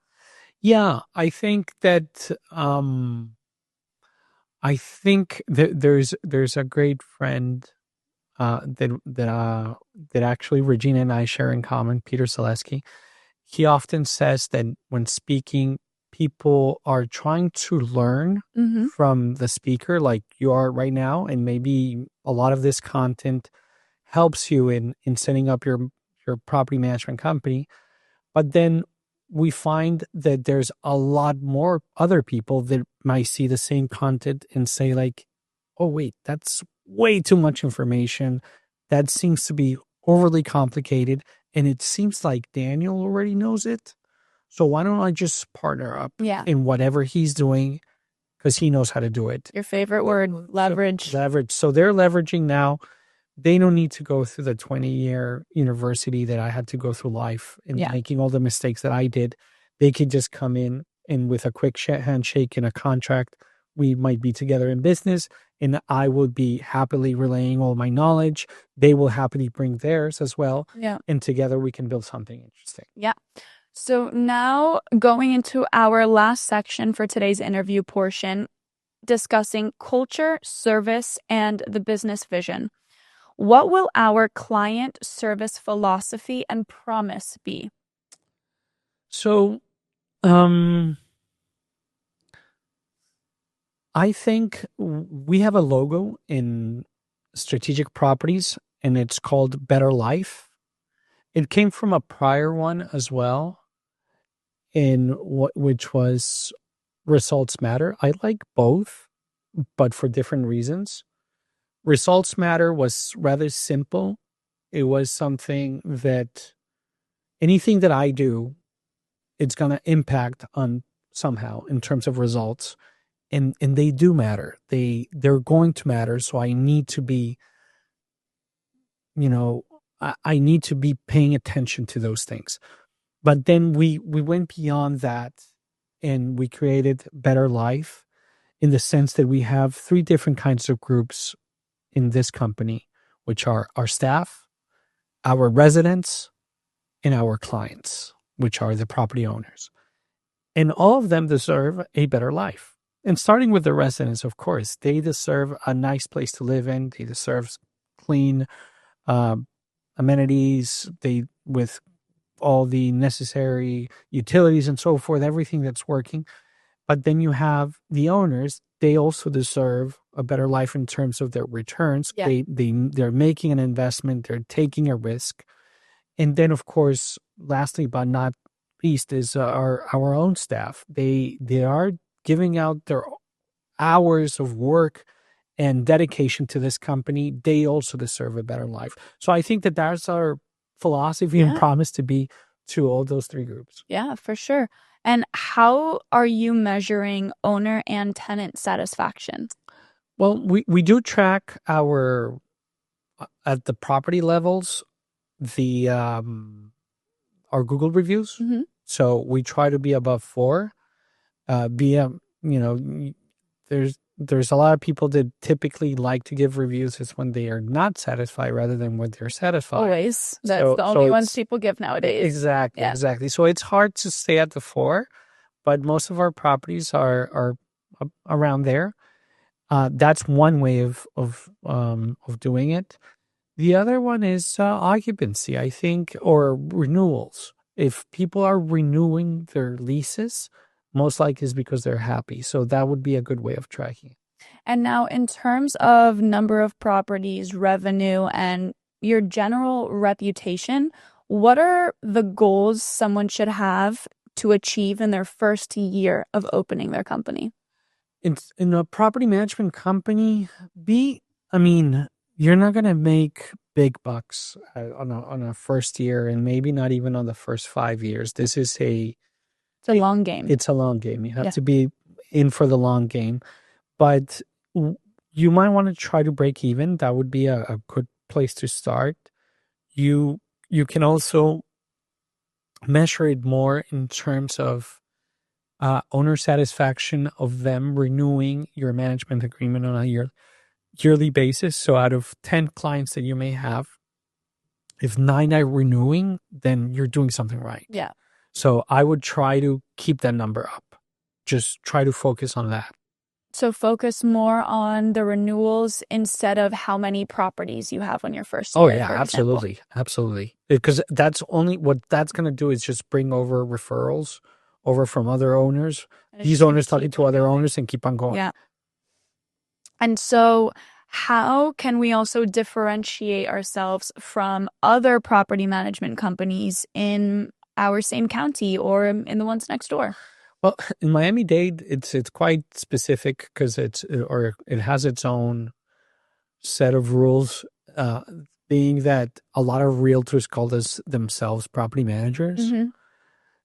Yeah, I think that there's a great friend that actually Regina and I share in common, Peter Selesky. He often says that when speaking, people are trying to learn Mm-hmm. from the speaker, like you are right now, and maybe a lot of this content helps you in setting up your property management company. But then we find that there's a lot more other people that might see the same content and say like, oh wait, that's way too much information. That seems to be overly complicated. And it seems like Daniel already knows it. So why don't I just partner up Yeah. in whatever he's doing because he knows how to do it. Your favorite word, leverage. Leverage. So they're leveraging now. They don't need to go through the 20-year university that I had to go through life and Yeah. making all the mistakes that I did. They could just come in and with a quick handshake and a contract, we might be together in business and I would be happily relaying all my knowledge. They will happily bring theirs as well. Yeah. And together we can build something interesting. Yeah. So now going into our last section for today's interview portion, discussing culture, service, and the business vision. What will our client service philosophy and promise be? So, um, I think we have a logo in strategic properties and it's called Better Life. It came from a prior one as well, which was Results Matter. I like both, but for different reasons. Results Matter was rather simple. It was something that anything that I do, it's going to impact on somehow in terms of results. And they do matter. They're going to matter. So I need to be, you know, I need to be paying attention to those things. But then we went beyond that and we created Better Life in the sense that we have three different kinds of groups in this company, which are our staff, our residents, and our clients, which are the property owners. And all of them deserve a better life. And starting with the residents, of course, they deserve a nice place to live in. They deserve clean uh, amenities. They with all the necessary utilities and so forth, everything that's working. But then you have the owners. They also deserve a better life in terms of their returns. Yeah. They're making an investment. They're taking a risk. And then, of course, lastly but not least, is our own staff. They are giving out their hours of work and dedication to this company. They also deserve a better life. So I think that that's our philosophy and promise to be to all those three groups. Yeah, for sure. And how are you measuring owner and tenant satisfaction? Well, we do track our at the property levels the our Google reviews. Mm-hmm. So we try to be above 4. You know, there's a lot of people that typically like to give reviews is when they are not satisfied rather than when they're satisfied. Always. That's the only ones people give nowadays. Exactly, exactly. So it's hard to stay at the 4, but most of our properties are around there. That's one way of doing it. The other one is occupancy, I think, or renewals. If people are renewing their leases, most likely is because they're happy. So that would be a good way of tracking it. And now, in terms of number of properties, revenue, and your general reputation, what are the goals someone should have to achieve in their first year of opening their company? In a property management company, I mean, you're not going to make big bucks on a first year and maybe not even on the first 5 years. It's a long game. It's a long game. You have to be in for the long game. But you might want to try to break even. That would be a good place to start. You can also measure it more in terms of owner satisfaction of them renewing your management agreement on a yearly basis. So out of 10 clients that you may have, if 9 are renewing, then you're doing something right. Yeah. So I would try to keep that number up. Just try to focus on that. So focus more on the renewals instead of how many properties you have on your first year. Oh yeah, absolutely. Absolutely. Because that's only what that's going to do is just bring over referrals over from other owners. These owners talking to other owners and keep on going. Yeah. And so how can we also differentiate ourselves from other property management companies in our same county or in the ones next door? Well, in Miami-Dade, it's quite specific because it has its own set of rules, being that a lot of realtors call themselves property managers. Mm-hmm.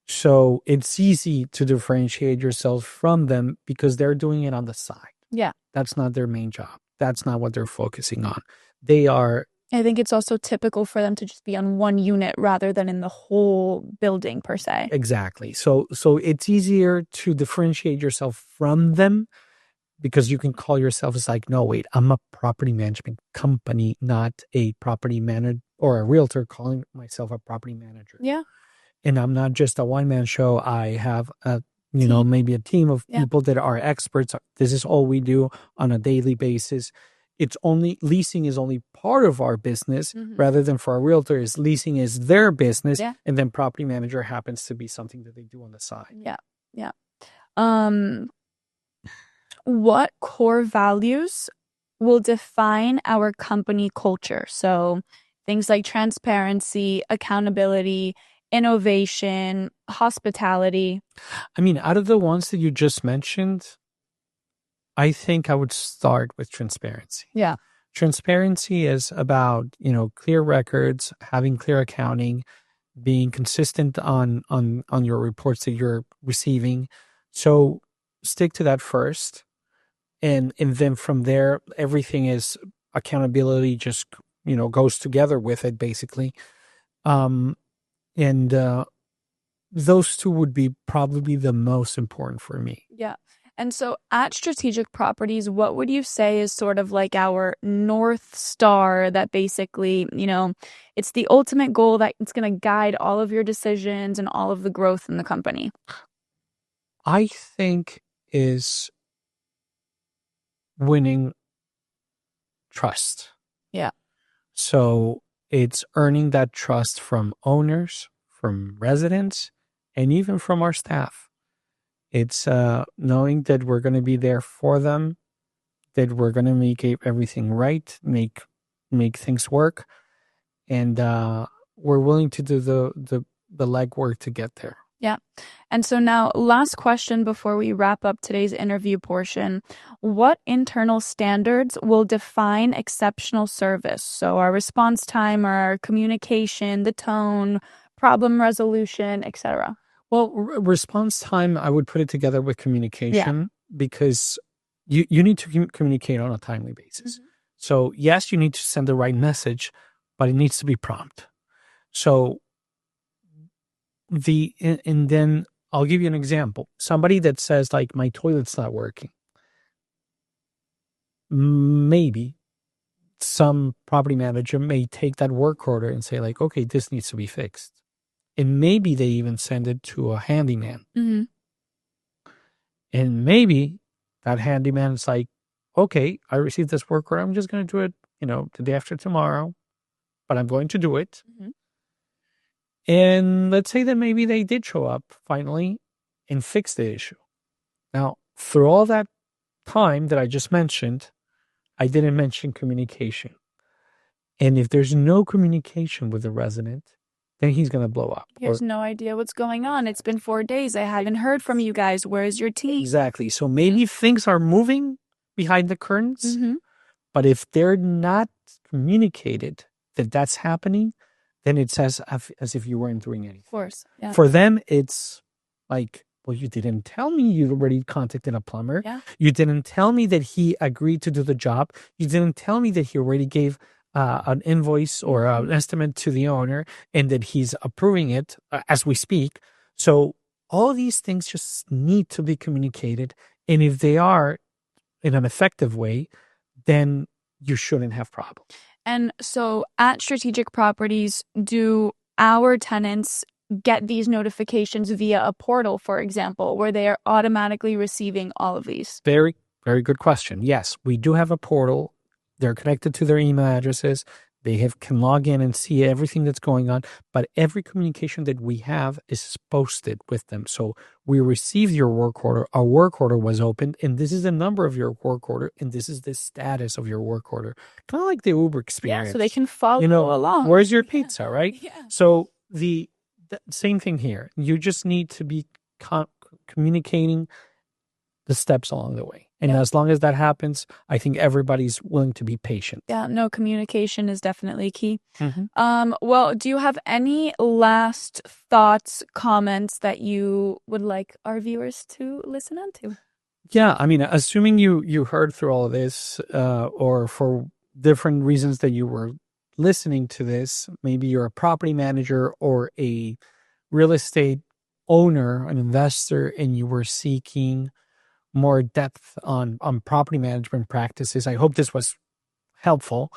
So it's easy to differentiate yourself from them because they're doing it on the side. Yeah. That's not their main job. That's not what they're focusing on. They are. I think it's also typical for them to just be on one unit rather than in the whole building per se. Exactly. So it's easier to differentiate yourself from them because you can call yourself as like, no, wait, I'm a property management company, not a property manager or a realtor calling myself a property manager. Yeah. And I'm not just a one-man show. I have maybe a team of people that are experts. This is all we do on a daily basis. Leasing is only part of our business rather than for a realtor is leasing is their business. Yeah. And then property manager happens to be something that they do on the side. Yeah. Yeah. What core values will define our company culture? So things like transparency, accountability, innovation, hospitality. I mean, out of the ones that you just mentioned, I think I would start with transparency. Yeah. Transparency is about, clear records, having clear accounting, being consistent on your reports that you're receiving. So stick to that first. And then from there, everything is accountability, just, goes together with it basically. Um, and those two would be probably the most important for me. Yeah. And so at Strategic Properties, what would you say is sort of like our North Star that basically, it's the ultimate goal that it's going to guide all of your decisions and all of the growth in the company? I think is winning trust. Yeah. So it's earning that trust from owners, from residents, and even from our staff. It's knowing that we're going to be there for them, that we're going to make everything right, make things work, and we're willing to do the legwork to get there. Yeah. And so now, last question before we wrap up today's interview portion. What internal standards will define exceptional service? So, our response time, our communication, the tone, problem resolution, etc. Well, response time, I would put it together with Yeah. communication because you need to communicate on a timely basis. So, yes, you need to send the right message, but it needs to be prompt. So, and then I'll give you an example. Somebody that says, like, my toilet's not working. Maybe some property manager may take that work order and say, like, okay, this needs to be fixed. And maybe they even send it to a handyman. Mm-hmm. And maybe that handyman is like, okay, I received this work order. I'm just going to do it, the day after tomorrow, but I'm going to do it. Mm-hmm. And let's say that maybe they did show up finally and fix the issue. Now, through all that time that I just mentioned, I didn't mention communication. And if there's no communication with the resident, then he's going to blow up. He has no idea what's going on. It's been 4 days. I haven't heard from you guys. Where's your team? Exactly. So maybe things are moving behind the curtains, Mm-hmm. but if they're not communicated that that's happening, then it's as if you weren't doing anything. Of course. Yeah. For them, it's like, well, you didn't tell me you already contacted a plumber. Yeah. You didn't tell me that he agreed to do the job. You didn't tell me that he already gave an invoice or an estimate to the owner and that he's approving it as we speak. So all these things just need to be communicated. And if they are in an effective way, then you shouldn't have problems. And so at Strategic Properties, do our tenants get these notifications via a portal, for example, where they are automatically receiving all of these? Very, very good question. Yes, we do have a portal. They're connected to their email addresses. They can log in and see everything that's going on, but every communication that we have is posted with them. So we received your work order. Our work order was opened, and this is the number of your work order, and this is the status of your work order. Kind of like the Uber experience. Yeah, so they can follow along. Where's your pizza, right? Yeah. So the same thing here. You just need to be communicating the steps along the way. And as long as that happens, I think everybody's willing to be patient. Yeah, no, communication is definitely key. Mm-hmm. Well, do you have any last thoughts, comments that you would like our viewers to listen into? Yeah, I mean, assuming you heard through all of this, or for different reasons that you were listening to this, maybe you're a property manager or a real estate owner, an investor, and you were seeking more depth on property management practices. I hope this was helpful.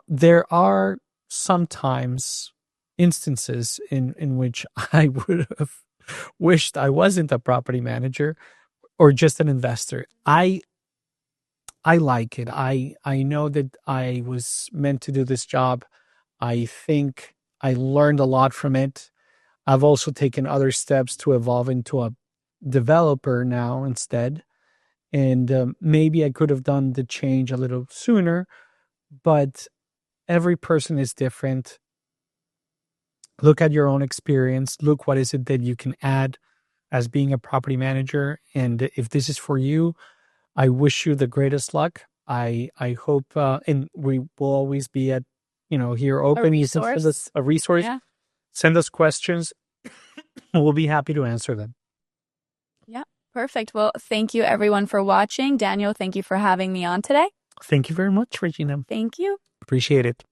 There are sometimes instances in which I would have wished I wasn't a property manager or just an investor. I like it. I know that I was meant to do this job. I think I learned a lot from it. I've also taken other steps to evolve into a developer now instead. And maybe I could have done the change a little sooner, but every person is different. Look at your own experience. Look what is it that you can add as being a property manager. And if this is for you, I wish you the greatest luck. I hope, and we will always be at, here A open. You can send resource. us a resource, Yeah. send us questions. We'll be happy to answer them. Yeah. Perfect. Well, thank you everyone for watching. Daniel, thank you for having me on today. Thank you very much, Regina. Thank you. Appreciate it.